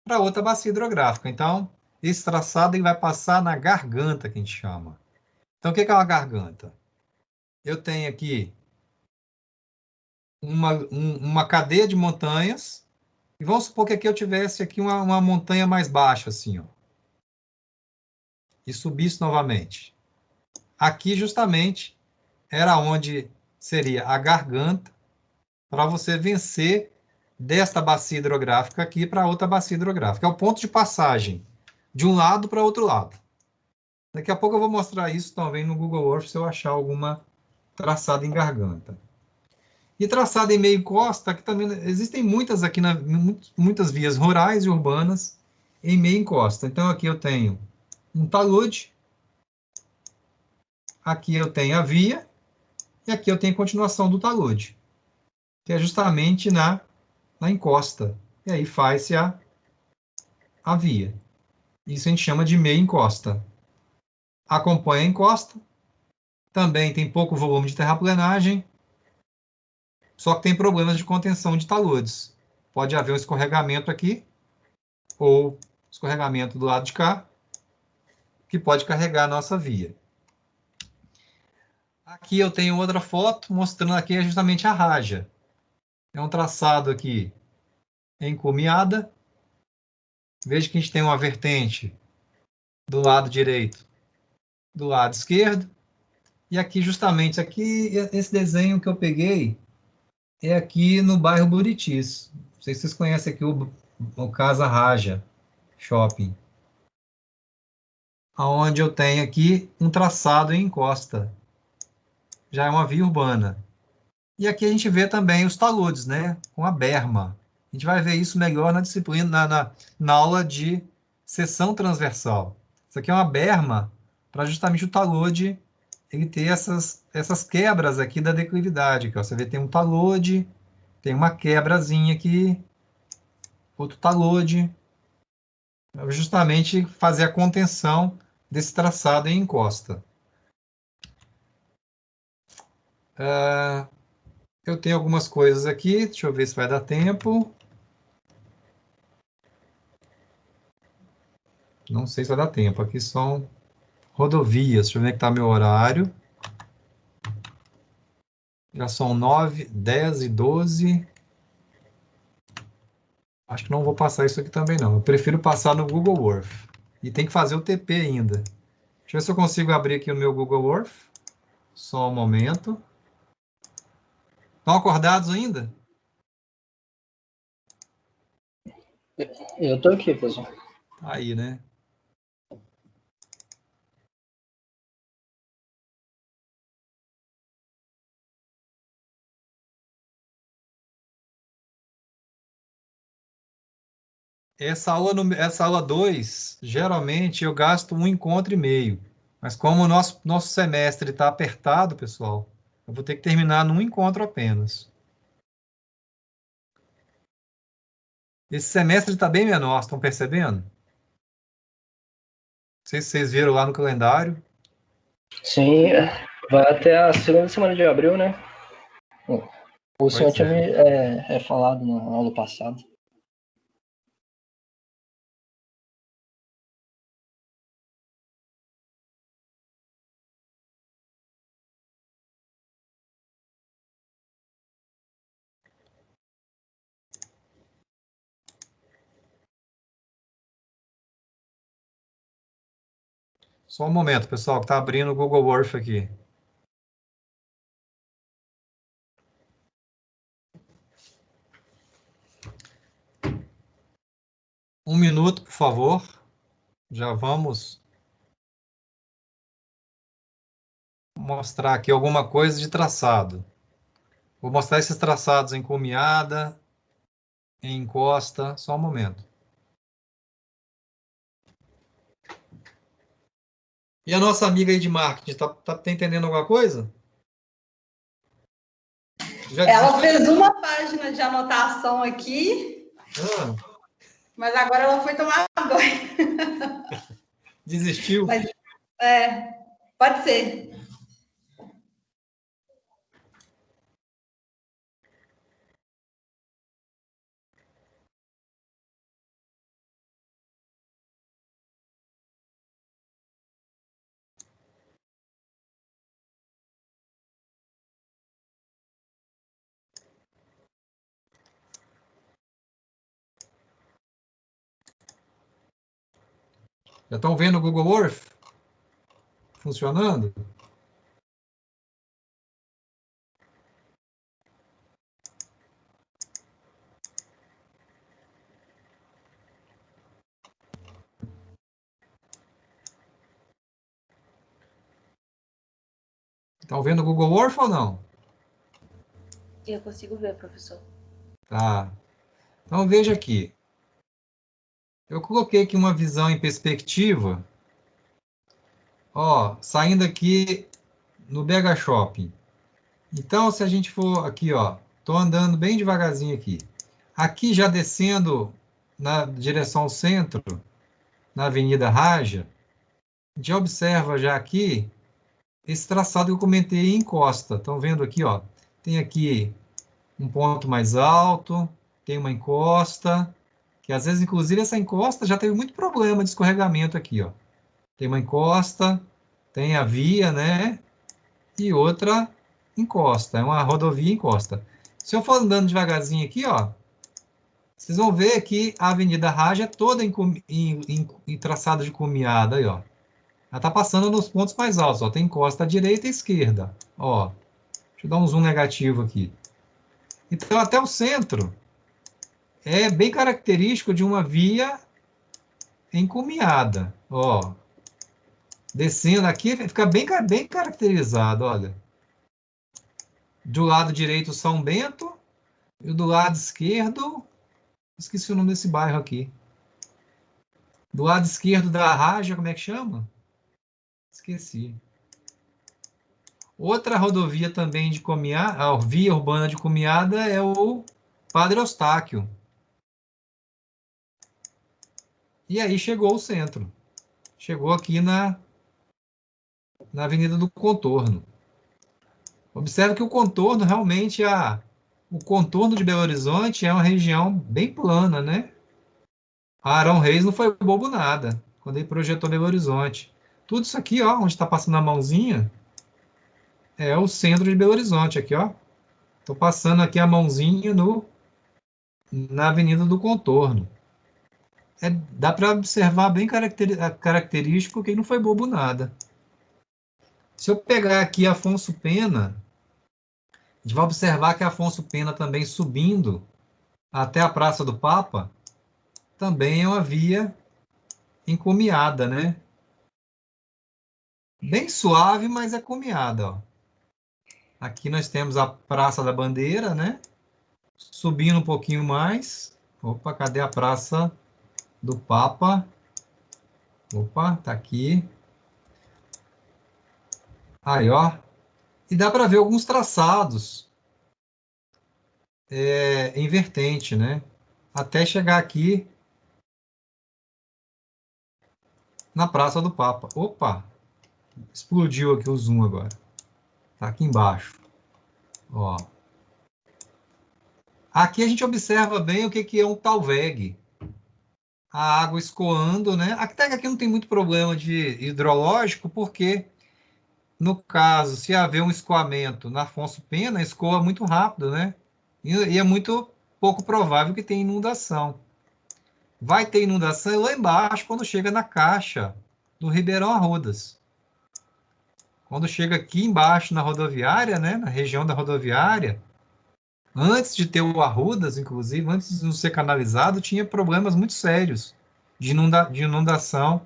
Speaker 1: para outra bacia hidrográfica. Então, esse traçado ele vai passar na garganta, que a gente chama. Então, o que é uma garganta? Eu tenho aqui uma cadeia de montanhas, e vamos supor que aqui eu tivesse aqui uma montanha mais baixa, assim, ó, e subisse novamente. Aqui, justamente, era onde seria a garganta, para você vencer desta bacia hidrográfica aqui para outra bacia hidrográfica. É o ponto de passagem de um lado para outro lado. Daqui a pouco eu vou mostrar isso também no Google Earth, se eu achar alguma traçada em garganta. E traçada em meio costa, que também existem muitas aqui, muitas vias rurais e urbanas em meio encosta. Então aqui eu tenho um talude, aqui eu tenho a via, e aqui eu tenho a continuação do talude, que é justamente na encosta. E aí faz-se a via. Isso a gente chama de meia encosta. Acompanha a encosta, também tem pouco volume de terraplenagem, só que tem problemas de contenção de taludes. Pode haver um escorregamento aqui, ou escorregamento do lado de cá, que pode carregar a nossa via. Aqui eu tenho outra foto mostrando aqui justamente a raja. É um traçado aqui em encomiada. Veja que a gente tem uma vertente do lado direito, do lado esquerdo. E aqui, justamente, aqui, esse desenho que eu peguei é aqui no bairro Buritis. Não sei se vocês conhecem aqui o Casa Raja Shopping. Onde eu tenho aqui um traçado em encosta. Já é uma via urbana. E aqui a gente vê também os taludes, né? Com a berma. A gente vai ver isso melhor na disciplina, na aula de seção transversal. Isso aqui é uma berma para justamente o talude ele ter essas quebras aqui da declividade. Aqui, ó. Você vê tem um talude, tem uma quebrazinha aqui, outro talude. Justamente fazer a contenção desse traçado em encosta. Eu tenho algumas coisas aqui, deixa eu ver se vai dar tempo. Não sei se vai dar tempo. Aqui são rodovias. Deixa eu ver que está meu horário. Já são 9, 10 e 12. Acho que não vou passar isso aqui também, não. Eu prefiro passar no Google Earth. E tem que fazer o TP ainda. Deixa eu ver se eu consigo abrir aqui o meu Google Earth. Só um momento. Estão acordados ainda?
Speaker 6: Eu tô aqui, pessoal.
Speaker 1: Aí, né? Essa aula 2, geralmente eu gasto um encontro e meio. Mas como o nosso semestre está apertado, pessoal, eu vou ter que terminar num encontro apenas. Esse semestre está bem menor, estão percebendo? Não sei se vocês viram lá no calendário.
Speaker 6: Sim, vai até a segunda semana de abril, né? O senhor tinha me falado na aula passada.
Speaker 1: Só um momento, pessoal, que está abrindo o Google Earth aqui. Um minuto, por favor. Já vamos mostrar aqui alguma coisa de traçado. Vou mostrar esses traçados em cumeada, em encosta, só um momento. E a nossa amiga aí de marketing, tá entendendo alguma coisa?
Speaker 4: Ela fez uma página de anotação aqui, mas agora ela foi tomar banho.
Speaker 1: Desistiu?
Speaker 4: Mas, pode ser.
Speaker 1: Já estão vendo o Google Earth funcionando? Estão vendo o Google Earth ou não?
Speaker 2: Eu consigo ver, professor.
Speaker 1: Tá. Então veja aqui. Eu coloquei aqui uma visão em perspectiva. Ó, saindo aqui no BH Shopping. Então, se a gente for aqui, ó, estou andando bem devagarzinho aqui. Aqui já descendo na direção centro, na Avenida Raja, a gente observa já aqui esse traçado que eu comentei em encosta. Estão vendo aqui, ó? Tem aqui um ponto mais alto, tem uma encosta, que às vezes, inclusive, essa encosta já teve muito problema de escorregamento aqui, ó. Tem uma encosta, tem a via, né? E outra encosta, é uma rodovia encosta. Se eu for andando devagarzinho aqui, ó, vocês vão ver que a Avenida Raja é toda em traçado de cumeada, aí, ó. Ela tá passando nos pontos mais altos, ó. Tem encosta à direita e à esquerda, ó. Deixa eu dar um zoom negativo aqui. Então, até o centro é bem característico de uma via encumeada, ó. Descendo aqui, fica bem caracterizado, olha. Do lado direito, São Bento, e do lado esquerdo, esqueci o nome desse bairro aqui. Do lado esquerdo da Raja, como é que chama? Esqueci. Outra rodovia também de Comiada, a via urbana de Comiada é o Padre Eustáquio. E aí chegou o centro. Chegou aqui na Avenida do Contorno. Observe que o contorno realmente o contorno de Belo Horizonte é uma região bem plana, né? Arão Reis não foi bobo nada quando ele projetou Belo Horizonte. Tudo isso aqui, ó, onde está passando a mãozinha, é o centro de Belo Horizonte, aqui, ó. Estou passando aqui a mãozinha na Avenida do Contorno. Dá para observar bem característico que ele não foi bobo nada. Se eu pegar aqui Afonso Pena, a gente vai observar que Afonso Pena também subindo até a Praça do Papa, também é uma via encumeada, né? Bem suave, mas é cumeada, ó. Aqui nós temos a Praça da Bandeira, né? Subindo um pouquinho mais. Opa, cadê a Praça do Papa? Opa, tá aqui. Aí, ó. E dá para ver alguns traçados em vertente, né? Até chegar aqui na Praça do Papa. Opa! Explodiu aqui o zoom agora. Tá aqui embaixo. Ó. Aqui a gente observa bem o que é um talveg. A água escoando, né? Até que aqui não tem muito problema de hidrológico, porque, no caso, se haver um escoamento na Afonso Pena, escoa muito rápido, né? E é muito pouco provável que tenha inundação. Vai ter inundação lá embaixo, quando chega na caixa do Ribeirão Arrudas. Quando chega aqui embaixo na rodoviária, né? Na região da rodoviária, antes de ter o Arrudas, inclusive, antes de não ser canalizado, tinha problemas muito sérios de inundação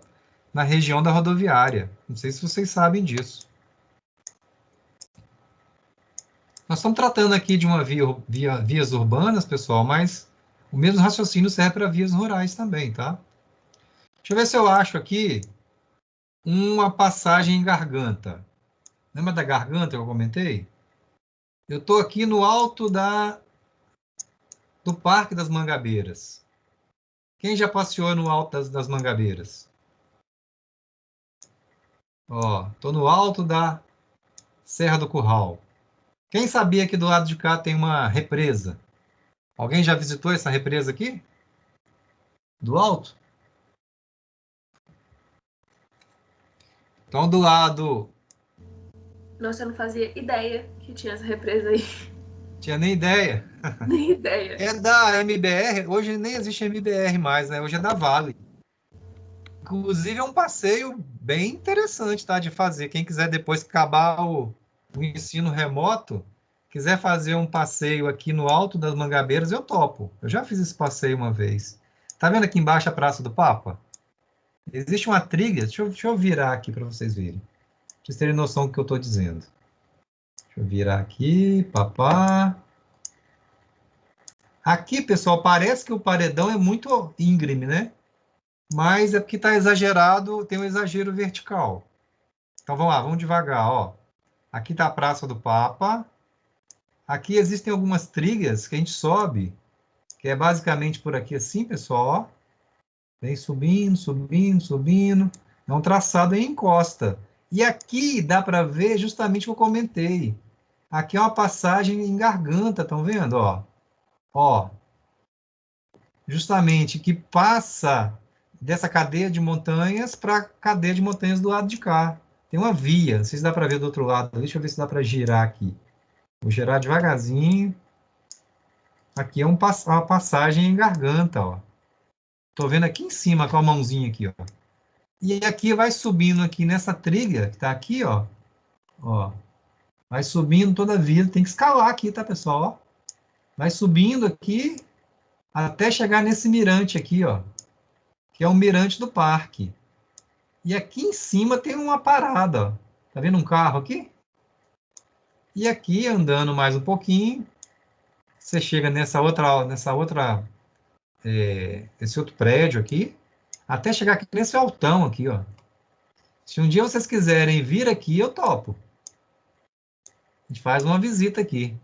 Speaker 1: na região da rodoviária. Não sei se vocês sabem disso. Nós estamos tratando aqui de uma vias urbanas, pessoal, mas o mesmo raciocínio serve para vias rurais também, tá? Deixa eu ver se eu acho aqui uma passagem em Garganta. Lembra da Garganta que eu comentei? Eu estou aqui no alto do Parque das Mangabeiras. Quem já passeou no alto das Mangabeiras? Ó, estou no alto da Serra do Curral. Quem sabia que do lado de cá tem uma represa? Alguém já visitou essa represa aqui? Do alto? Então, do lado...
Speaker 2: Nossa, eu não fazia ideia que tinha essa represa aí.
Speaker 1: Tinha nem ideia.
Speaker 2: Nem ideia.
Speaker 1: É da MBR. Hoje nem existe MBR mais, né? Hoje é da Vale. Inclusive, é um passeio bem interessante, tá? De fazer. Quem quiser depois que acabar o ensino remoto, quiser fazer um passeio aqui no alto das Mangabeiras, eu topo. Eu já fiz esse passeio uma vez. Tá vendo aqui embaixo a Praça do Papa? Existe uma trilha. Deixa eu virar aqui para vocês verem. Pra vocês terem noção do que eu estou dizendo. Deixa eu virar aqui. Papá. Aqui, pessoal, parece que o paredão é muito íngreme, né? Mas é porque está exagerado, tem um exagero vertical. Então, vamos lá, vamos devagar, ó. Aqui está a Praça do Papa. Aqui existem algumas trilhas que a gente sobe, que é basicamente por aqui assim, pessoal, ó. Vem subindo, subindo, subindo. É um traçado em encosta. E aqui dá para ver justamente o que eu comentei. Aqui é uma passagem em Garganta, estão vendo, ó? Ó. Justamente que passa dessa cadeia de montanhas para a cadeia de montanhas do lado de cá. Tem uma via, não sei se dá para ver do outro lado. Deixa eu ver se dá para girar aqui. Vou girar devagarzinho. Aqui é uma passagem em Garganta, ó. Estou vendo aqui em cima com a mãozinha aqui, ó. E aqui vai subindo aqui nessa trilha que está aqui, ó. Ó. Vai subindo toda a vida. Tem que escalar aqui, tá, pessoal? Ó. Vai subindo aqui até chegar nesse mirante aqui, ó. Que é o mirante do parque. E aqui em cima tem uma parada, ó. Tá vendo um carro aqui? E aqui, andando mais um pouquinho, você chega esse outro prédio aqui, até chegar aqui nesse altão aqui, ó. Se um dia vocês quiserem vir aqui, eu topo. A gente faz uma visita aqui.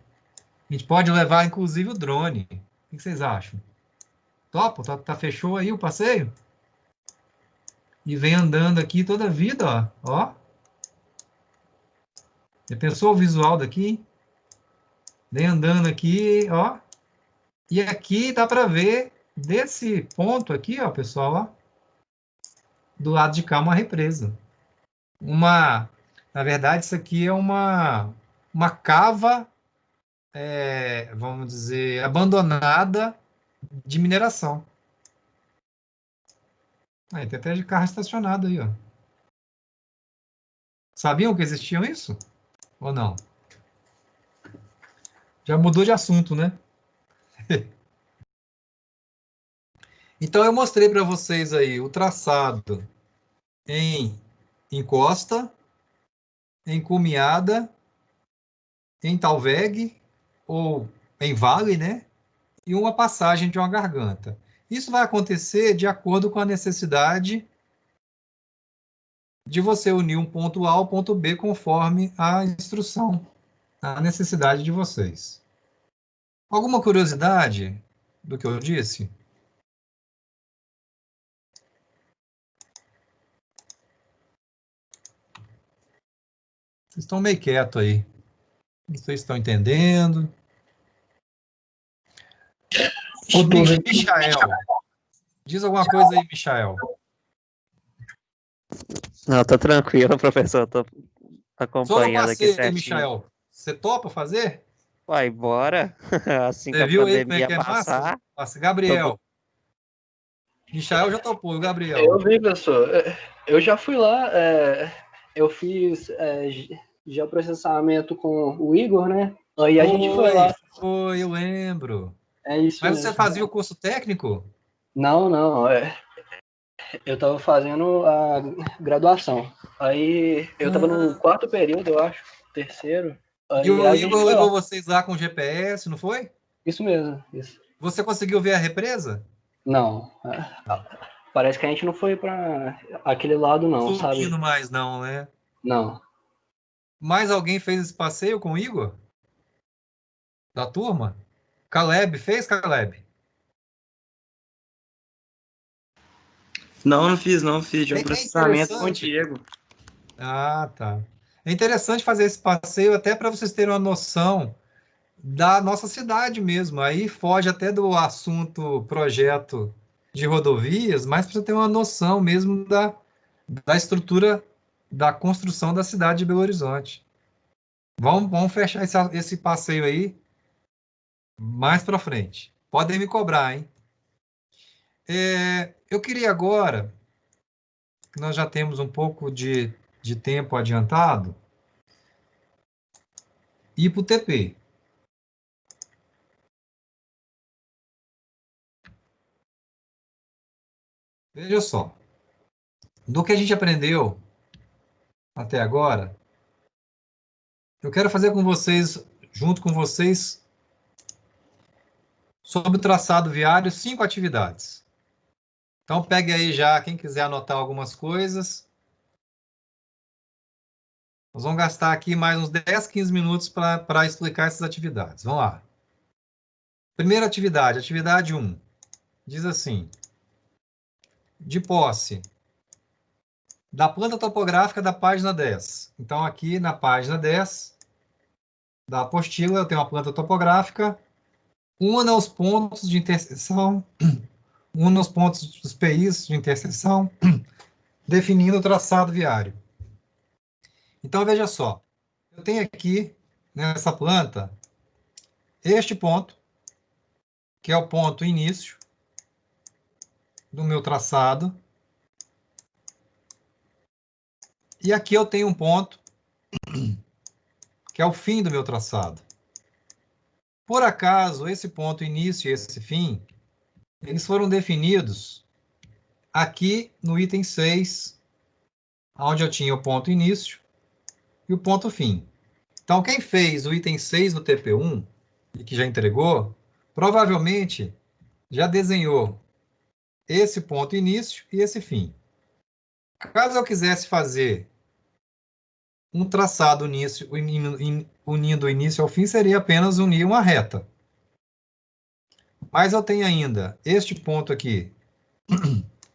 Speaker 1: A gente pode levar, inclusive, o drone. O que vocês acham? Topo? Fechou aí o passeio? E vem andando aqui toda a vida, ó. Já pensou o visual daqui? Vem andando aqui, ó. E aqui dá para ver desse ponto aqui, ó, pessoal, ó. Do lado de cá uma represa. Na verdade, isso aqui é uma cava, vamos dizer, abandonada de mineração. Aí, tem até de carro estacionado aí, ó. Sabiam que existiam isso? Ou não? Já mudou de assunto, né? Então, eu mostrei para vocês aí o traçado em encosta, em cumeada, em talvegue, ou em vale, né? E uma passagem de uma garganta. Isso vai acontecer de acordo com a necessidade de você unir um ponto A ao ponto B conforme a instrução, a necessidade de vocês. Alguma curiosidade do que eu disse? Vocês estão meio quietos aí. Vocês estão entendendo? Michael. Diz alguma coisa aí, Michael.
Speaker 7: Não, tá tranquilo, professor. Tô acompanhando aqui certinho.
Speaker 1: Michael, você topa fazer?
Speaker 7: Vai, bora. Assim
Speaker 1: você
Speaker 7: que a
Speaker 1: viu
Speaker 7: pandemia
Speaker 1: aí como é que é
Speaker 7: passar.
Speaker 1: Massa? Gabriel. Michael já topou, o Gabriel.
Speaker 6: Eu vi, professor. Eu já fui lá. Eu fiz geoprocessamento com o Igor, né? Aí a gente foi lá.
Speaker 1: Foi, eu lembro.
Speaker 6: É isso.
Speaker 1: Mas você fazia o curso técnico?
Speaker 6: Não. Eu estava fazendo a graduação. Aí eu estava no quarto período, eu acho, terceiro.
Speaker 1: E o Igor levou vocês lá com o GPS, não foi?
Speaker 6: Isso mesmo, isso.
Speaker 1: Você conseguiu ver a represa?
Speaker 6: Não. Parece que a gente não foi para aquele lado, não, sabe?
Speaker 1: Subindo mais, não, né?
Speaker 6: Não.
Speaker 1: Mais alguém fez esse passeio com o Igor? Da turma? Caleb, fez, Caleb?
Speaker 8: Não fiz. Tinha um processamento com o Diego.
Speaker 1: Ah, tá. É interessante fazer esse passeio até para vocês terem uma noção da nossa cidade mesmo. Aí foge até do assunto projeto de rodovias, mas para você ter uma noção mesmo da estrutura da construção da cidade de Belo Horizonte. Vamos fechar esse passeio aí mais para frente. Podem me cobrar, hein? Eu queria agora, que nós já temos um pouco de tempo adiantado, ir para o TP. Veja só. Do que a gente aprendeu até agora, eu quero fazer com vocês, junto com vocês, sobre o traçado viário, 5 atividades. Então, pegue aí já, quem quiser anotar algumas coisas. Nós vamos gastar aqui mais uns 10, 15 minutos para explicar essas atividades. Vamos lá. Primeira atividade, atividade 1. Diz assim: de posse da planta topográfica da página 10. Então, aqui na página 10 da apostila, eu tenho uma planta topográfica. Una os pontos de interseção, una os pontos dos PIs de interseção, definindo o traçado viário. Então, veja só. Eu tenho aqui, nessa planta, este ponto, que é o ponto início do meu traçado. E aqui eu tenho um ponto, que é o fim do meu traçado. Por acaso, esse ponto início e esse fim, eles foram definidos aqui no item 6, onde eu tinha o ponto início e o ponto fim. Então, quem fez o item 6 do TP1, e que já entregou, provavelmente já desenhou esse ponto início e esse fim. Caso eu quisesse fazer um traçado unindo o início ao fim, seria apenas unir uma reta. Mas eu tenho ainda este ponto aqui,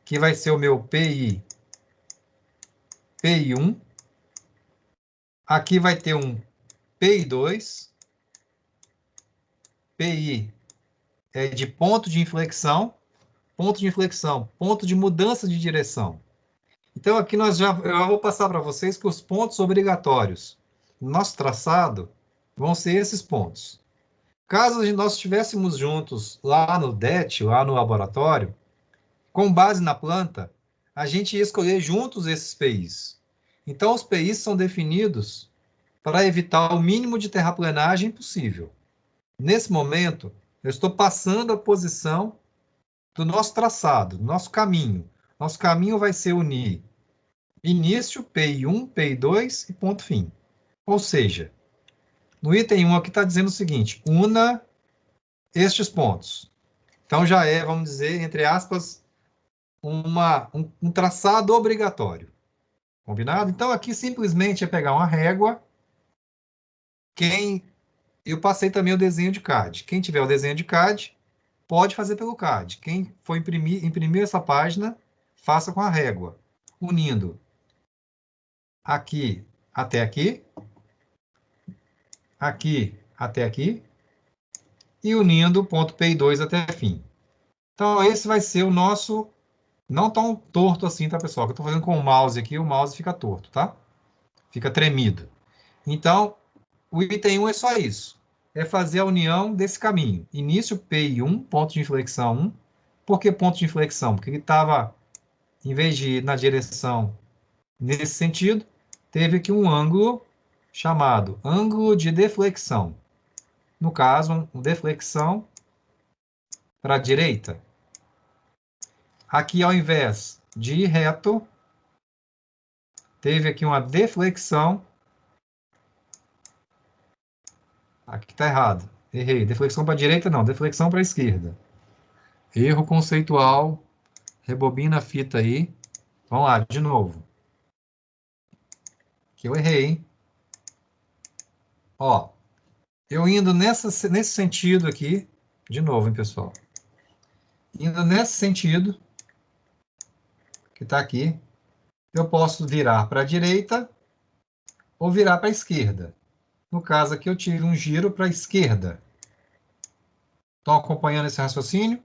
Speaker 1: que vai ser o meu PI1. Aqui vai ter um PI2. PI é de ponto de inflexão, ponto de mudança de direção. Então, aqui eu já vou passar para vocês que os pontos obrigatórios no nosso traçado vão ser esses pontos. Caso nós estivéssemos juntos lá no DET, lá no laboratório, com base na planta, a gente ia escolher juntos esses PIs. Então, os PIs são definidos para evitar o mínimo de terraplenagem possível. Nesse momento, eu estou passando a posição do nosso traçado, do nosso caminho. Nosso caminho vai ser unir início, PI1, PI2 e ponto fim. Ou seja, no item 1 aqui está dizendo o seguinte: una estes pontos. Então já é, vamos dizer, entre aspas, um traçado obrigatório. Combinado? Então aqui simplesmente é pegar uma régua. Eu passei também o desenho de CAD. Quem tiver o desenho de CAD, pode fazer pelo CAD. Quem for imprimir essa página, faça com a régua, unindo aqui até aqui, aqui até aqui, e unindo o ponto PI2 até fim. Então, esse vai ser o nosso... Não tão torto assim, tá, pessoal? Que eu estou fazendo com o mouse aqui, o mouse fica torto, tá? Fica tremido. Então, o item 1 é só isso. É fazer a união desse caminho. Início PI1, ponto de inflexão 1. Por que ponto de inflexão? Porque ele estava, em vez de ir na direção nesse sentido, teve aqui um ângulo chamado ângulo de deflexão. No caso, uma deflexão para a direita. Aqui, ao invés de ir reto, teve aqui uma deflexão Aqui está errado. Errei. Deflexão para a direita, não. Deflexão para a esquerda. Erro conceitual. Rebobina a fita aí. Vamos lá, de novo. Que eu errei, hein? Ó, eu indo nesse sentido aqui, de novo, hein, pessoal? Indo nesse sentido, que está aqui, eu posso virar para a direita ou virar para a esquerda. No caso aqui, eu tive um giro para a esquerda. Estão acompanhando esse raciocínio?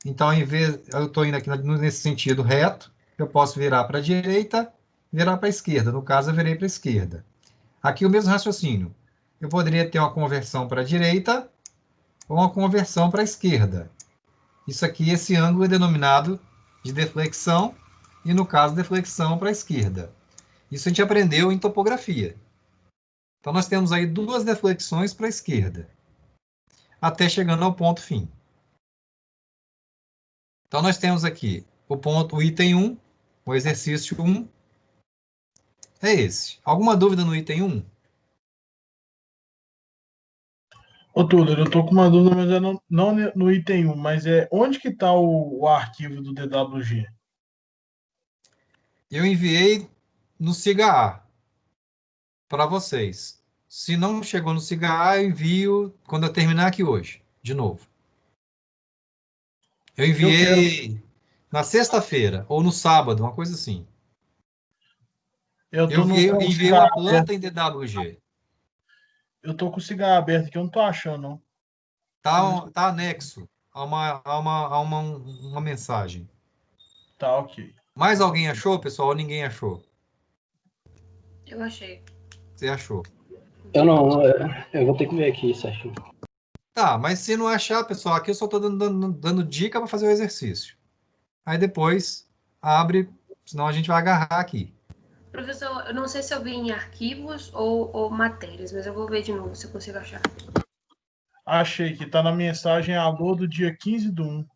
Speaker 1: Então, em vez, eu estou indo aqui nesse sentido reto, eu posso virar para a direita, virar para a esquerda. No caso, eu virei para a esquerda. Aqui o mesmo raciocínio. Eu poderia ter uma conversão para a direita ou uma conversão para a esquerda. Isso aqui, esse ângulo é denominado de deflexão, e no caso, deflexão para a esquerda. Isso a gente aprendeu em topografia. Então, nós temos aí duas deflexões para a esquerda, até chegando ao ponto fim. Então, nós temos aqui o item 1, o exercício 1, é esse. Alguma dúvida no item 1?
Speaker 5: Ô, Tudor, eu tô com uma dúvida, mas é não no item 1, mas é onde que está o arquivo do DWG?
Speaker 1: Eu enviei no SIGA para vocês. Se não chegou no SIGA, eu envio quando eu terminar aqui hoje, de novo. Eu enviei na sexta-feira, ou no sábado, uma coisa assim. Eu enviei uma planta em DWG.
Speaker 5: Eu tô com o cigarro aberto aqui, eu não tô achando, não.
Speaker 1: Tá anexo a uma mensagem.
Speaker 5: Tá, ok.
Speaker 1: Mais alguém achou, pessoal, ou ninguém achou?
Speaker 2: Eu achei.
Speaker 1: Você achou?
Speaker 6: Eu não, eu vou ter que ver aqui certinho.
Speaker 1: Tá, mas se não achar, pessoal, aqui eu só estou dando dica para fazer o exercício. Aí depois abre, senão a gente vai agarrar aqui.
Speaker 2: Professor, eu não sei se eu vi em arquivos ou matérias, mas eu vou ver de novo se eu consigo achar.
Speaker 5: Achei que tá na mensagem alô do dia 15/1.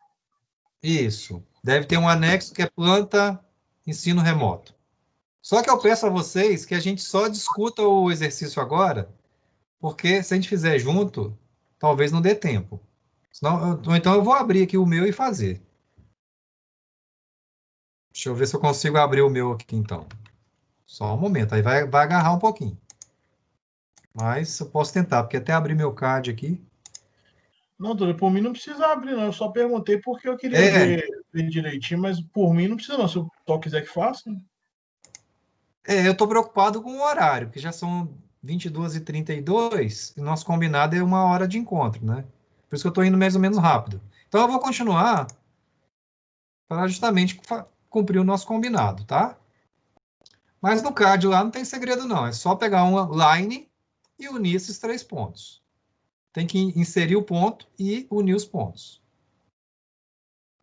Speaker 1: Isso. Deve ter um anexo que é planta ensino remoto. Só que eu peço a vocês que a gente só discuta o exercício agora, porque se a gente fizer junto, talvez não dê tempo. Senão, ou então eu vou abrir aqui o meu e fazer. Deixa eu ver se eu consigo abrir o meu aqui, então. Só um momento, aí vai agarrar um pouquinho. Mas eu posso tentar, porque até abrir meu card aqui.
Speaker 5: Não, Túlio, por mim não precisa abrir, não. Eu só perguntei porque eu queria ver direitinho, mas por mim não precisa, não. Se o pessoal quiser que faça.
Speaker 1: Eu estou preocupado com o horário, porque já são 22h32 e nosso combinado é 1 hora de encontro, né? Por isso que eu estou indo mais ou menos rápido. Então eu vou continuar para justamente cumprir o nosso combinado, tá? Mas no card lá não tem segredo, não. É só pegar uma line e unir esses 3 pontos. Tem que inserir o ponto e unir os pontos.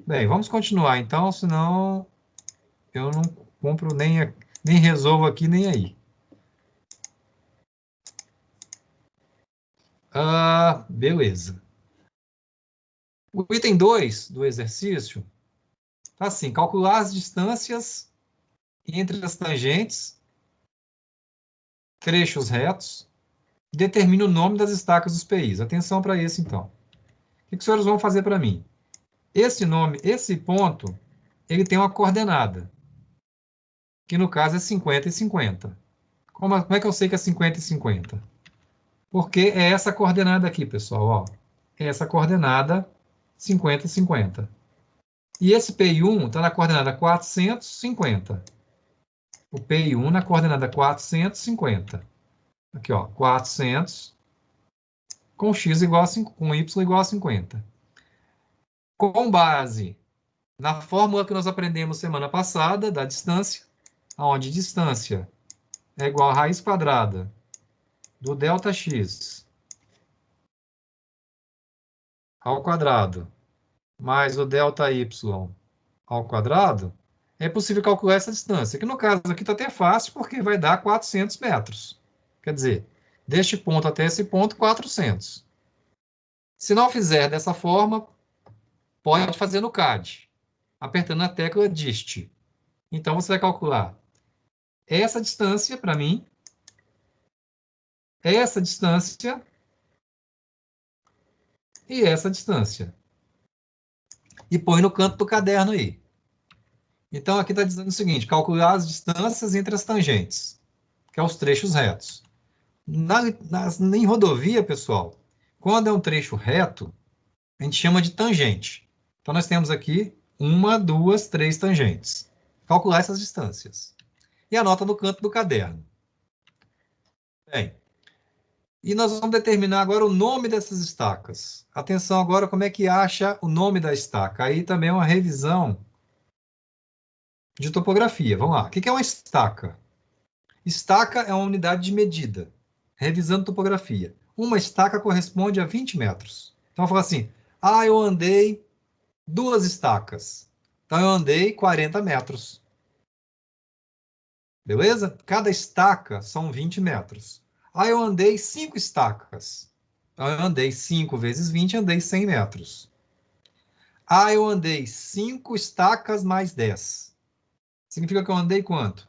Speaker 1: Bem, vamos continuar então, senão eu não compro nem resolvo aqui, nem aí. Beleza. O item 2 do exercício tá assim, calcular as distâncias entre as tangentes, trechos retos, e determine o nome das estacas dos PIs. Atenção para esse, então. O que os senhores vão fazer para mim? Esse ponto, ele tem uma coordenada, que no caso é 50 e 50. Como é que eu sei que é 50 e 50? Porque é essa coordenada aqui, pessoal, ó. É essa coordenada 50 e 50. E esse PI1 está na coordenada 450. O PI1 na coordenada 450. Aqui, ó, 400 com x igual com y igual a 50. Com base na fórmula que nós aprendemos semana passada, da distância, onde distância é igual a raiz quadrada do ΔX ao quadrado mais o ΔY ao quadrado, é possível calcular essa distância, que no caso aqui está até fácil, porque vai dar 400 metros. Quer dizer, deste ponto até esse ponto, 400. Se não fizer dessa forma, pode fazer no CAD, apertando a tecla DIST. Então, você vai calcular essa distância para mim, essa distância e essa distância. E põe no canto do caderno aí. Então, aqui está dizendo o seguinte, calcular as distâncias entre as tangentes, que é os trechos retos. Em rodovia, pessoal, quando é um trecho reto, a gente chama de tangente. Então, nós temos aqui 1, 2, 3 tangentes. Calcular essas distâncias. E anota no canto do caderno. Bem, e nós vamos determinar agora o nome dessas estacas. Atenção agora como é que acha o nome da estaca. Aí também é uma revisão de topografia. Vamos lá. O que é uma estaca? Estaca é uma unidade de medida. Revisando topografia. Uma estaca corresponde a 20 metros. Então, eu falo assim, eu andei 2 estacas. Então, eu andei 40 metros. Beleza? Cada estaca são 20 metros. Eu andei 5 estacas. Então, eu andei 5 vezes 20, andei 100 metros. Eu andei 5 estacas mais 10. Significa que eu andei quanto?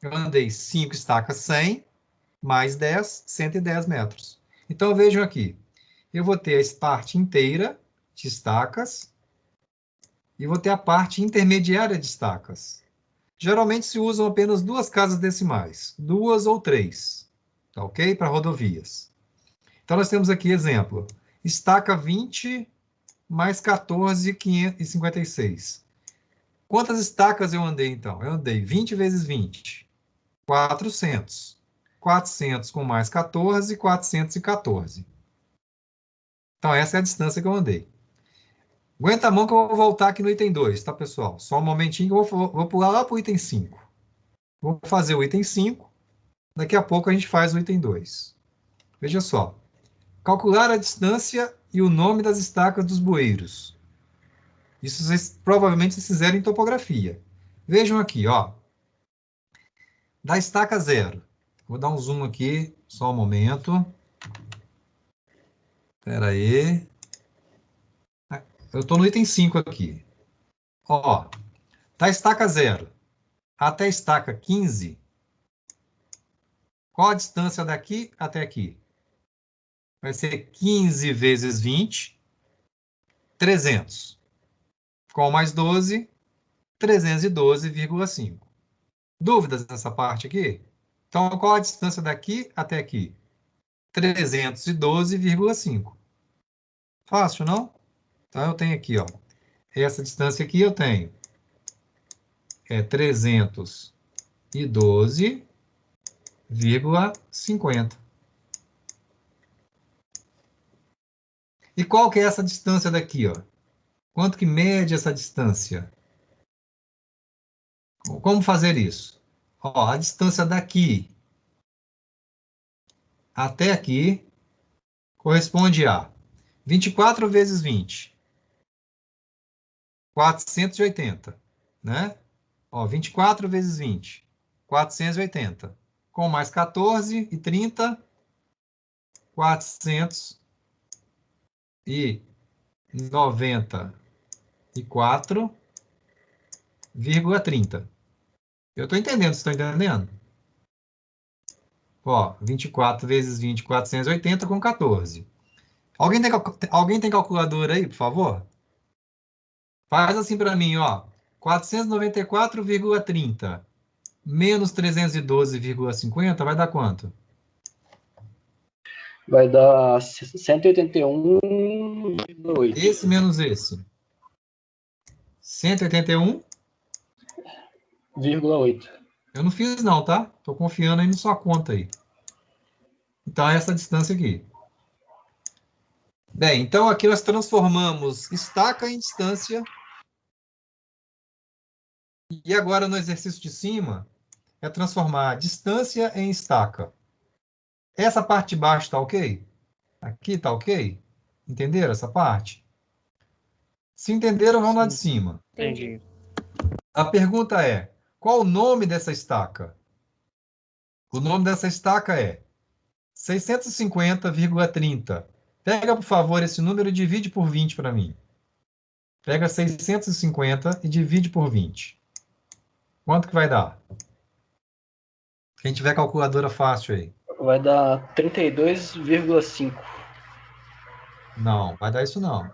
Speaker 1: Eu andei 5 estacas 100, mais 10, 110 metros. Então, vejam aqui. Eu vou ter a parte inteira de estacas e vou ter a parte intermediária de estacas. Geralmente se usam apenas 2 casas decimais, 2 ou 3, tá ok? Para rodovias. Então, nós temos aqui exemplo. Estaca 20 mais 14,556. Quantas estacas eu andei, então? Eu andei 20 vezes 20, 400. 400 com mais 14, 414. Então, essa é a distância que eu andei. Aguenta a mão que eu vou voltar aqui no item 2, tá, pessoal? Só um momentinho que eu vou pular lá para o item 5. Vou fazer o item 5. Daqui a pouco a gente faz o item 2. Veja só. Calcular a distância e o nome das estacas dos bueiros. Isso vocês provavelmente fizeram em topografia. Vejam aqui, ó. Da estaca 0. Vou dar um zoom aqui, só um momento. Espera aí. Eu estou no item 5 aqui. Ó, da estaca 0 até a estaca 15, qual a distância daqui até aqui? Vai ser 15 vezes 20, 300. Com mais 12, 312,5. Dúvidas nessa parte aqui? Então, qual a distância daqui até aqui? 312,5. Fácil, não? Então, eu tenho aqui, ó. Essa distância aqui eu tenho. É 312,50. E qual que é essa distância daqui, ó? Quanto que mede essa distância? Como fazer isso? Ó, a distância daqui até aqui corresponde a 24 vezes 20. 480, né? Ó, 24 vezes 20, 480. Com mais 14 e 30, 494,30. Eu estou entendendo, vocês estão entendendo? Ó, 24 vezes 20, 480 com 14. Alguém tem calculadora aí, por favor? Faz assim para mim, ó. 494,30 menos 312,50 vai dar quanto?
Speaker 6: Vai dar 181,8.
Speaker 1: Esse menos esse. 181,8. Eu não fiz não, tá? Tô confiando aí na sua conta aí. Então, é essa distância aqui. Bem, então aqui nós transformamos estaca em distância. E agora, no exercício de cima, é transformar distância em estaca. Essa parte de baixo está ok? Aqui está ok? Entenderam essa parte? Se entenderam, vamos lá de cima.
Speaker 7: Entendi.
Speaker 1: A pergunta é, qual o nome dessa estaca? O nome dessa estaca é 650,30. Pega, por favor, esse número e divide por 20 para mim. Pega 650 e divide por 20. Quanto que vai dar? Quem tiver calculadora fácil aí.
Speaker 6: Vai dar 32,5.
Speaker 1: Não, vai dar isso não.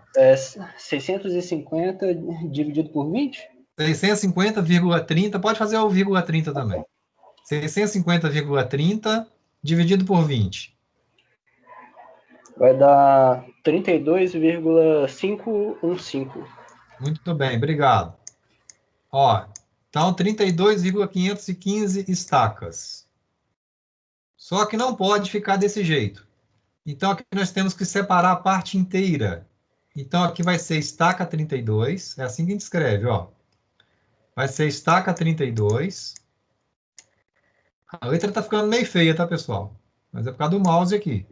Speaker 6: 650 dividido por 20?
Speaker 1: 650,30, pode fazer o vírgula 30 também. 650,30 dividido por 20.
Speaker 6: Vai dar 32,515.
Speaker 1: Muito bem, obrigado. Ó, então 32,515 estacas. Só que não pode ficar desse jeito. Então aqui nós temos que separar a parte inteira. Então aqui vai ser estaca 32, é assim que a gente escreve, ó. Vai ser estaca 32. A letra tá ficando meio feia, tá, pessoal? Mas é por causa do mouse aqui.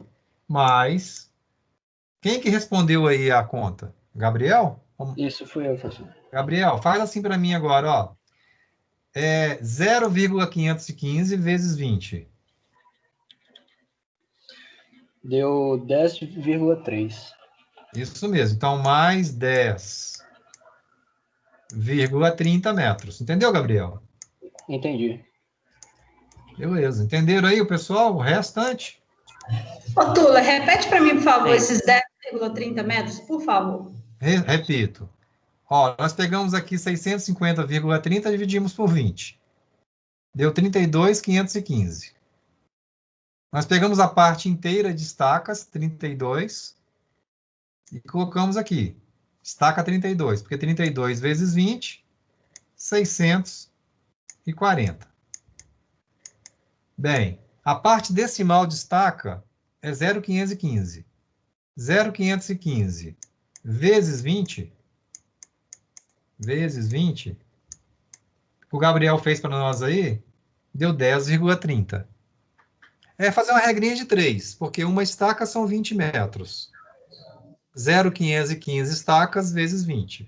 Speaker 1: Mas quem que respondeu aí a conta? Gabriel?
Speaker 6: Isso, fui eu, professor.
Speaker 1: Gabriel, faz assim para mim agora, ó. 0,515 vezes 20.
Speaker 6: Deu 10,3.
Speaker 1: Isso mesmo. Então, mais 10,30 metros. Entendeu, Gabriel?
Speaker 6: Entendi.
Speaker 1: Beleza. Entenderam aí o pessoal? O restante?
Speaker 4: Ô, Tula, repete para mim, por favor, esses 10,30 metros, por favor.
Speaker 1: Repito. Ó, nós pegamos aqui 650,30 e dividimos por 20. Deu 32,515. Nós pegamos a parte inteira de estacas, 32, e colocamos aqui. Estaca 32, porque 32 vezes 20, 640. Bem, a parte decimal de estaca é 0,515. 0,515 vezes 20, que o Gabriel fez para nós aí, deu 10,30. É fazer uma regrinha de 3, porque uma estaca são 20 metros. 0,515 estacas vezes 20.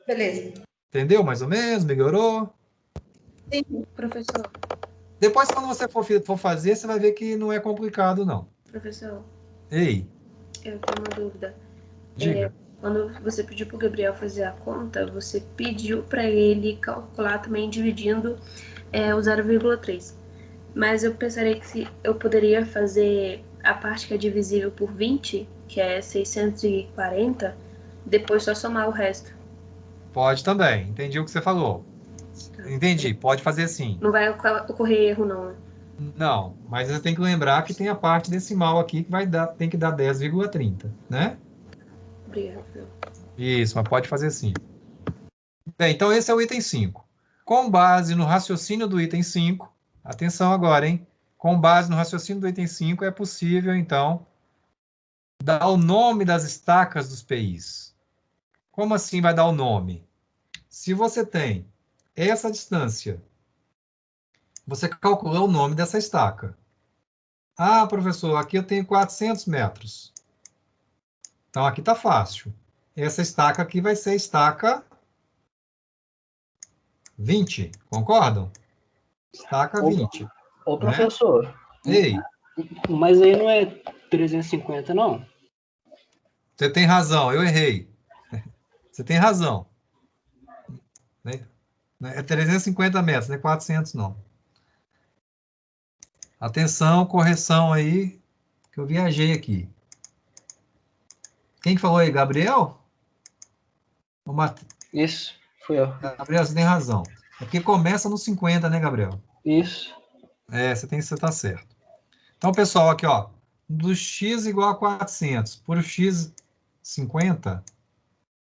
Speaker 4: Beleza.
Speaker 1: Entendeu? Mais ou menos? Melhorou?
Speaker 2: Sim, professor.
Speaker 1: Depois, quando você for fazer, você vai ver que não é complicado, não.
Speaker 2: Professor.
Speaker 1: Ei.
Speaker 2: Eu tenho uma dúvida.
Speaker 1: Diga.
Speaker 2: Quando você pediu para o Gabriel fazer a conta, você pediu para ele calcular também dividindo o 0,3. Mas eu pensaria que eu poderia fazer a parte que é divisível por 20, que é 640, depois só somar o resto.
Speaker 1: Pode também. Entendi o que você falou. Entendi. Pode fazer sim.
Speaker 2: Não vai ocorrer erro, não, né?
Speaker 1: Não, mas você tem que lembrar que tem a parte decimal aqui que tem que dar 10,30, né?
Speaker 2: Obrigada.
Speaker 1: Isso, mas pode fazer sim. Bem, então esse é o item 5. Com base no raciocínio do item 5, atenção agora, hein? Com base no raciocínio do item 5, é possível, então, dar o nome das estacas dos PIs. Como assim vai dar o nome? Se você tem essa distância, você calcula o nome dessa estaca. Ah, professor, aqui eu tenho 400 metros. Então, aqui está fácil. Essa estaca aqui vai ser a estaca 20, concordam? Estaca 20.
Speaker 6: Ô, professor.
Speaker 1: Né? Ei.
Speaker 6: Mas aí não é 350, não?
Speaker 1: Você tem razão, eu errei. Você tem razão. É 350 metros, não é 400, não. Atenção, correção aí, que eu viajei aqui. Quem que falou aí? Gabriel?
Speaker 6: Isso, fui eu.
Speaker 1: Gabriel, você tem razão. É porque começa no 50, né, Gabriel?
Speaker 6: Isso.
Speaker 1: Você tá certo. Então, pessoal, aqui, ó, do x igual a 400 por x 50,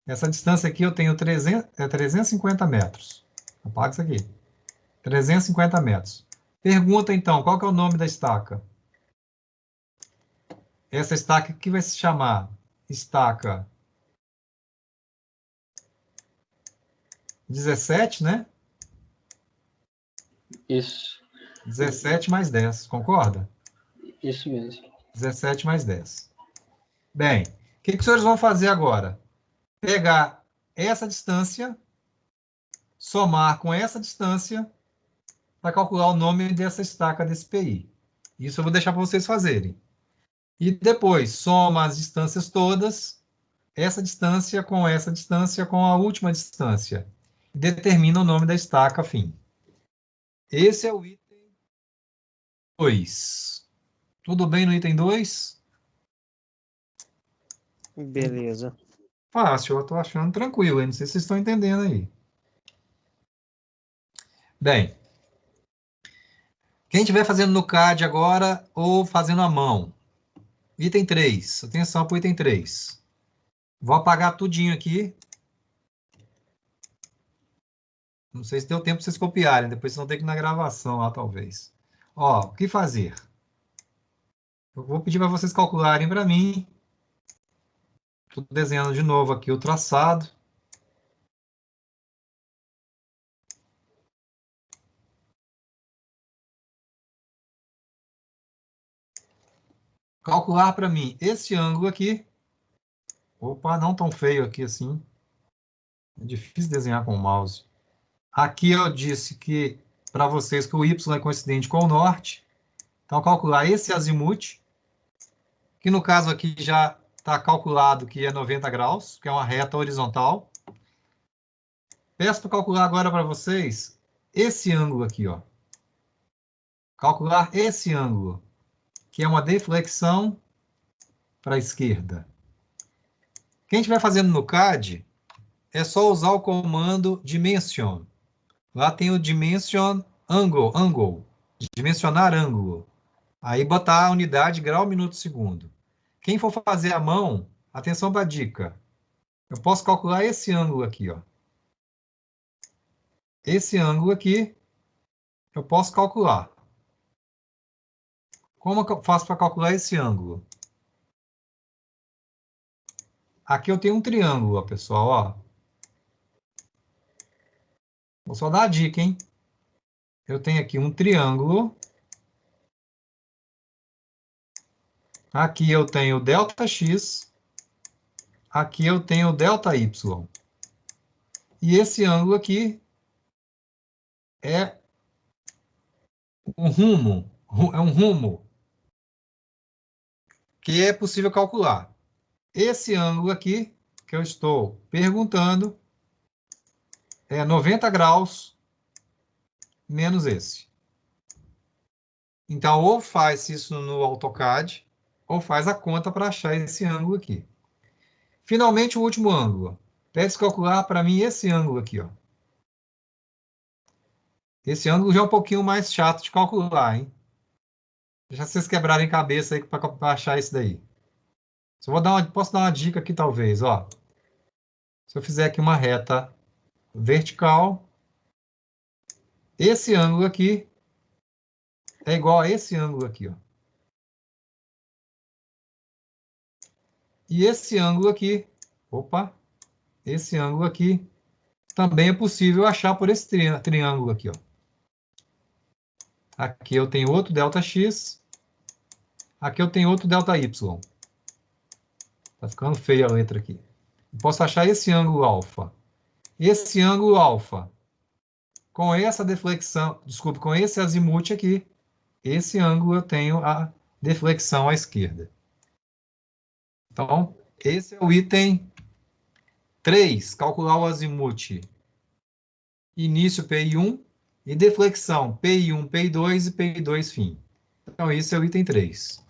Speaker 1: essa distância aqui eu tenho 350 metros. Apaga isso aqui. 350 metros. Pergunta, então, qual que é o nome da estaca? Essa estaca aqui vai se chamar estaca 17, né?
Speaker 6: Isso.
Speaker 1: 17 mais 10, concorda?
Speaker 6: Isso mesmo.
Speaker 1: 17 mais 10. Bem, o que os senhores vão fazer agora? Pegar essa distância, somar com essa distância, para calcular o nome dessa estaca desse PI. Isso eu vou deixar para vocês fazerem. E depois, soma as distâncias todas, essa distância com a última distância. E determina o nome da estaca fim. Esse é o item 2. Tudo bem no item 2?
Speaker 7: Beleza.
Speaker 1: Fácil, eu estou achando tranquilo. Não sei se vocês estão entendendo aí. Bem, quem estiver fazendo no CAD agora ou fazendo à mão, item 3, atenção para o item 3. Vou apagar tudinho aqui. Não sei se deu tempo para vocês copiarem, depois vocês vão ter que ir na gravação lá, talvez. Ó, o que fazer? Eu vou pedir para vocês calcularem para mim. Estou desenhando de novo aqui o traçado. Calcular para mim esse ângulo aqui. Opa, não tão feio aqui assim. É difícil desenhar com o mouse. Aqui eu disse que para vocês que o Y é coincidente com o norte. Então, calcular esse azimuth, que no caso aqui já está calculado que é 90 graus, que é uma reta horizontal. Peço para calcular agora para vocês esse ângulo aqui, ó. Calcular esse ângulo, que é uma deflexão para a esquerda. Quem estiver fazendo no CAD, é só usar o comando dimension. Lá tem o dimension angle, dimensionar ângulo. Aí botar a unidade grau, minuto, segundo. Quem for fazer à mão, atenção para a dica. Eu posso calcular esse ângulo aqui, ó. Esse ângulo aqui, eu posso calcular. Como eu faço para calcular esse ângulo? Aqui eu tenho um triângulo, ó, pessoal, ó. Vou só dar a dica, hein? Eu tenho aqui um triângulo. Aqui eu tenho ΔX. Aqui eu tenho ΔY. E esse ângulo aqui é um rumo. É um rumo que é possível calcular. Esse ângulo aqui, que eu estou perguntando, é 90 graus menos esse. Então, ou faz isso no AutoCAD, ou faz a conta para achar esse ângulo aqui. Finalmente, o último ângulo. Pede calcular para mim esse ângulo aqui, ó. Esse ângulo já é um pouquinho mais chato de calcular, hein? Deixa vocês quebrarem cabeça aí para achar isso daí. Posso dar uma dica aqui, talvez, ó. Se eu fizer aqui uma reta vertical, esse ângulo aqui é igual a esse ângulo aqui, ó. E esse ângulo aqui, opa, esse ângulo aqui também é possível achar por esse triângulo aqui, ó. Aqui eu tenho outro ΔX, aqui eu tenho outro ΔY. Tá ficando feia a letra aqui. Eu posso achar esse ângulo alfa. Esse ângulo alfa, com essa deflexão, desculpe, com esse azimuth aqui, esse ângulo eu tenho a deflexão à esquerda. Então, esse é o item 3, calcular o azimuth. Início PI1 e deflexão PI1, PI2 e PI2 fim. Então, esse é o item 3.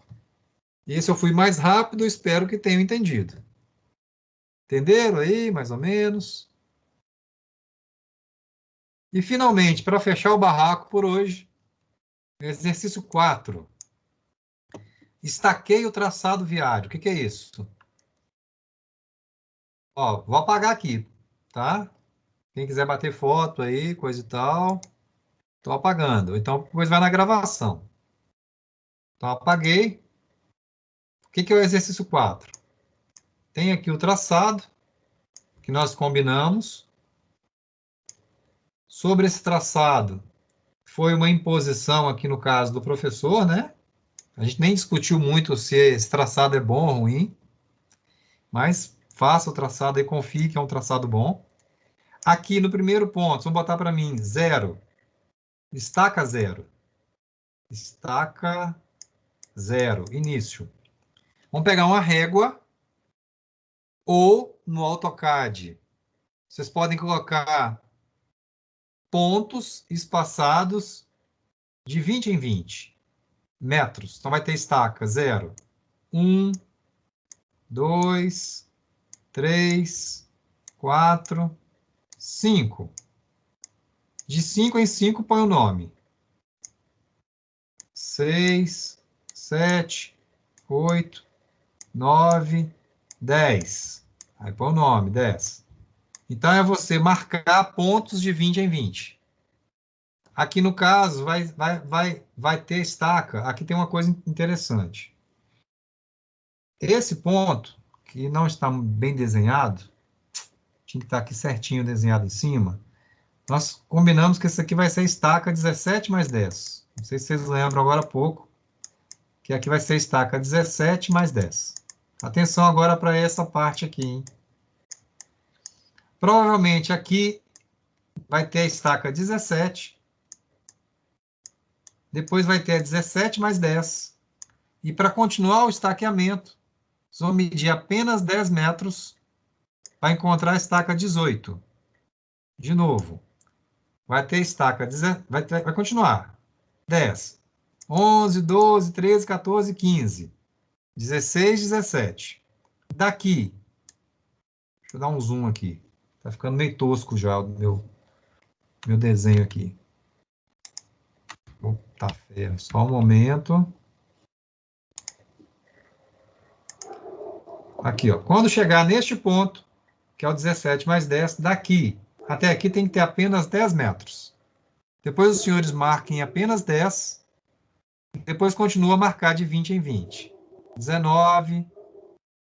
Speaker 1: Esse eu fui mais rápido, espero que tenham entendido. Entenderam aí, mais ou menos? E, finalmente, para fechar o barraco por hoje, exercício 4. Estaquei o traçado viário. O que é isso? Ó, vou apagar aqui, tá? Quem quiser bater foto aí, coisa e tal, estou apagando. Então, depois vai na gravação. Então, apaguei. O que é o exercício 4? Tem aqui o traçado, que nós combinamos. Sobre esse traçado, foi uma imposição aqui no caso do professor, né? A gente nem discutiu muito se esse traçado é bom ou ruim, mas faça o traçado e confie que é um traçado bom. Aqui no primeiro ponto, vamos botar para mim 0. Estaca 0. Estaca 0. Início. Vamos pegar uma régua ou no AutoCAD. Vocês podem colocar pontos espaçados de 20 em 20 metros. Então vai ter estaca 0, 1, 2, 3, 4, 5. De 5 em 5, põe o nome. 6, 7, 8, 9, 10. Aí põe o nome, 10. Então, é você marcar pontos de 20 em 20. Aqui, no caso, vai ter estaca. Aqui tem uma coisa interessante. Esse ponto, que não está bem desenhado, tinha que estar aqui certinho desenhado em cima, nós combinamos que esse aqui vai ser estaca 17 mais 10. Não sei se vocês lembram agora há pouco, que aqui vai ser estaca 17 mais 10. Atenção agora para essa parte aqui, hein? Provavelmente aqui vai ter a estaca 17, depois vai ter a 17 mais 10, e para continuar o estaqueamento, vocês vão medir apenas 10 metros para encontrar a estaca 18. De novo, vai ter estaca, vai continuar. 10, 11, 12, 13, 14, 15, 16, 17. Daqui, deixa eu dar um zoom aqui. Tá ficando meio tosco já o meu desenho aqui. Tá feio, só um momento. Aqui, ó. Quando chegar neste ponto, que é o 17 mais 10, daqui até aqui tem que ter apenas 10 metros. Depois os senhores marquem apenas 10, depois continua a marcar de 20 em 20. 19,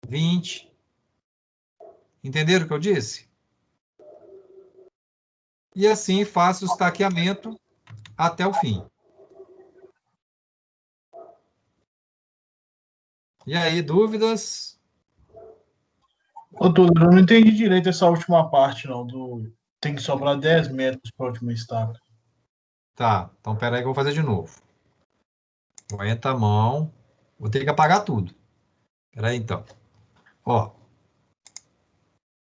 Speaker 1: 20. Entenderam o que eu disse? E assim faço o estaqueamento até o fim. E aí, dúvidas?
Speaker 5: Ô, Túlio, eu não entendi direito essa última parte, não. Tem que sobrar 10 metros para a última estaca.
Speaker 1: Tá, então peraí que eu vou fazer de novo. Aguenta a mão. Vou ter que apagar tudo. Peraí, então. Ó.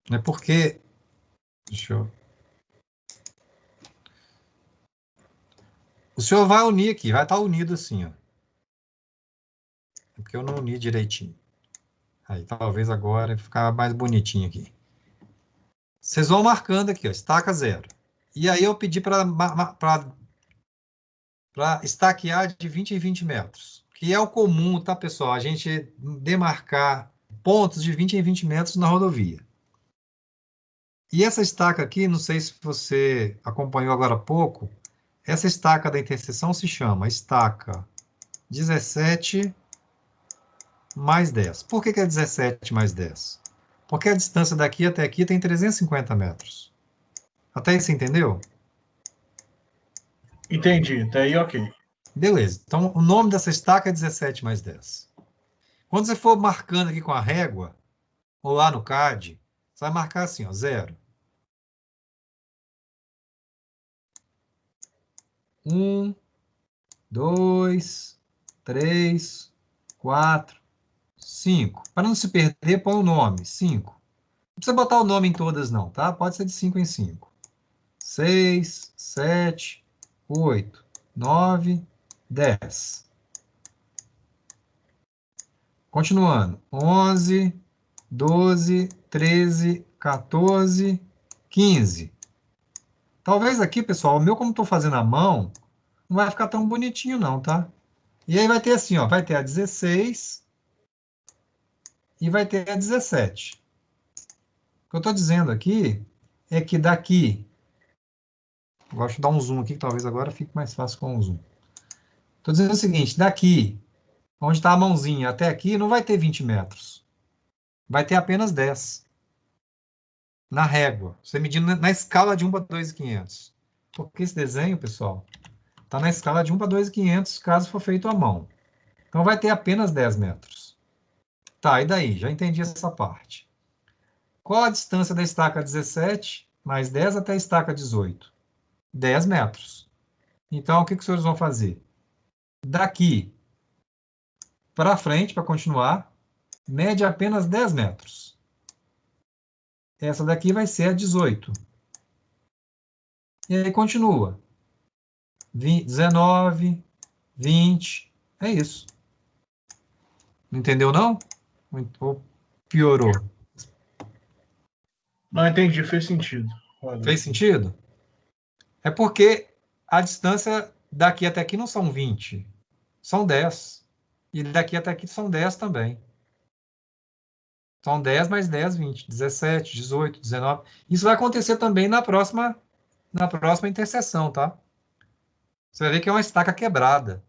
Speaker 1: Não é porque... Deixa eu... O senhor vai unir aqui, vai estar unido assim, ó. É porque eu não uni direitinho. Aí, talvez agora ficar mais bonitinho aqui. Vocês vão marcando aqui, ó, estaca 0. E aí eu pedi para estaquear de 20 em 20 metros. Que é o comum, tá, pessoal? A gente demarcar pontos de 20 em 20 metros na rodovia. E essa estaca aqui, não sei se você acompanhou agora há pouco, essa estaca da interseção se chama estaca 17 mais 10. Por que é 17 mais 10? Porque a distância daqui até aqui tem 350 metros. Até aí você entendeu?
Speaker 5: Entendi, até aí ok.
Speaker 1: Beleza. Então, o nome dessa estaca é 17 mais 10. Quando você for marcando aqui com a régua, ou lá no CAD, você vai marcar assim, ó, 0. 1, 2, 3, 4, 5. Para não se perder, põe o nome, 5. Não precisa botar o nome em todas, não, tá? Pode ser de 5 em 5. 6, 7, 8, 9, 10. Continuando. 11, 12, 13, 14, 15. Talvez aqui, pessoal, o meu, como estou fazendo à mão, não vai ficar tão bonitinho, não, tá? E aí vai ter assim, ó, vai ter a 16 e vai ter a 17. O que eu estou dizendo aqui é que daqui... Gosto de dar um zoom aqui, que talvez agora fique mais fácil com o zoom. Estou dizendo o seguinte, daqui, onde está a mãozinha, até aqui, não vai ter 20 metros. Vai ter apenas 10. Na régua. Você medindo na escala de 1 para 2.500. Porque esse desenho, pessoal, está na escala de 1 para 2.500, caso for feito à mão. Então, vai ter apenas 10 metros. Tá, e daí? Já entendi essa parte. Qual a distância da estaca 17 mais 10 até a estaca 18? 10 metros. Então, o que os senhores vão fazer? Daqui para frente, para continuar, mede apenas 10 metros. Essa daqui vai ser a 18. E aí continua. 19, 20, é isso. Não entendeu, não? piorou?
Speaker 5: Não entendi, fez sentido. Olha.
Speaker 1: Fez sentido? É porque a distância daqui até aqui não são 20, são 10. E daqui até aqui são 10 também. São 10 mais 10, 20, 17, 18, 19. Isso vai acontecer também na próxima interseção, tá? Você vai ver que é uma estaca quebrada.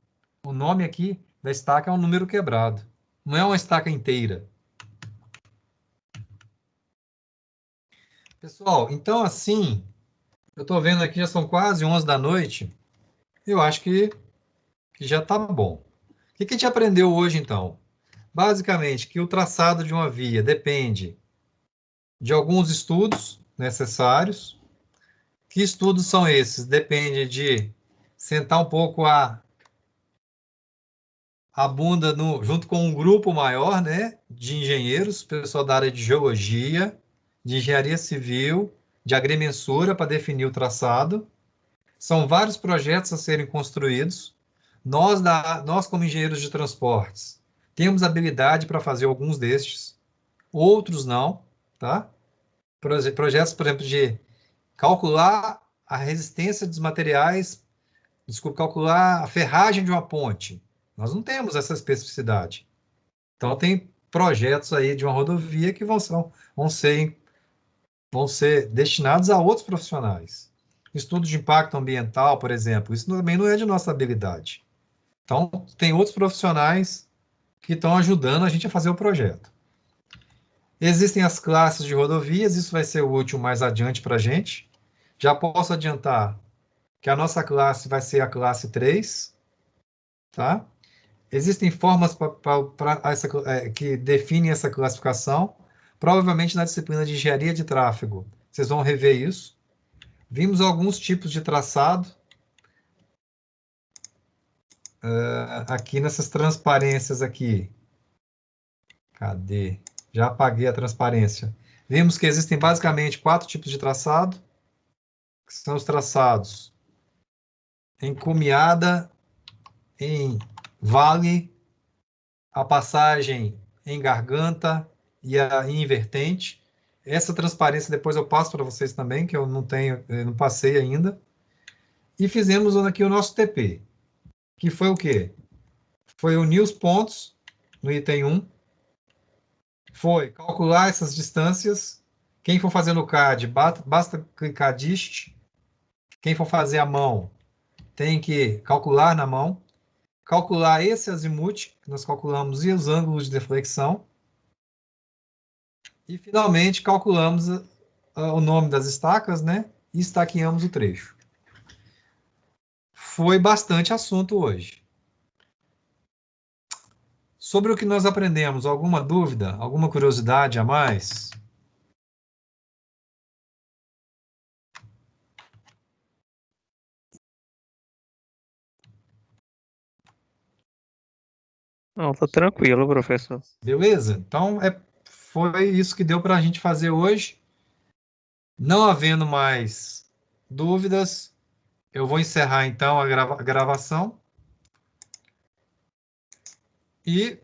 Speaker 1: O nome aqui da estaca é um número quebrado. Não é uma estaca inteira. Pessoal, então assim, eu estou vendo aqui, já são quase 11 da noite. Eu acho que já está bom. O que a gente aprendeu hoje, então? Basicamente, que o traçado de uma via depende de alguns estudos necessários. Que estudos são esses? Depende de sentar um pouco a bunda junto com um grupo maior, né, de engenheiros, pessoal da área de geologia, de engenharia civil, de agrimensura para definir o traçado. São vários projetos a serem construídos. Nós como engenheiros de transportes, temos habilidade para fazer alguns destes, outros não, tá? Projetos, por exemplo, de calcular a resistência dos materiais, calcular a ferragem de uma ponte. Nós não temos essa especificidade. Então, tem projetos aí de uma rodovia que vão ser destinados a outros profissionais. Estudos de impacto ambiental, por exemplo, isso também não é de nossa habilidade. Então, tem outros profissionais que estão ajudando a gente a fazer o projeto. Existem as classes de rodovias, isso vai ser útil mais adiante para a gente. Já posso adiantar que a nossa classe vai ser a classe 3, tá? Existem formas que definem essa classificação. Provavelmente na disciplina de engenharia de tráfego, vocês vão rever isso. Vimos alguns tipos de traçado. Aqui nessas transparências aqui. Cadê? Já apaguei a transparência. Vimos que existem basicamente 4 tipos de traçado, que são os traçados em cumeada, em vale, a passagem em garganta e em invertente. Essa transparência depois eu passo para vocês também, que eu não passei ainda. E fizemos aqui o nosso TP, que foi o quê? Foi unir os pontos no item 1, foi calcular essas distâncias. Quem for fazer no CAD, basta clicar dist. Quem for fazer à mão, tem que calcular na mão. Calcular esse azimuth, que nós calculamos, e os ângulos de deflexão. E, finalmente, calculamos o nome das estacas, né? E estaqueamos o trecho. Foi bastante assunto hoje. Sobre o que nós aprendemos, alguma dúvida, alguma curiosidade a mais?
Speaker 7: Não, tá tranquilo, professor.
Speaker 1: Beleza? Então, foi isso que deu para a gente fazer hoje. Não havendo mais dúvidas, eu vou encerrar, então, a gravação. E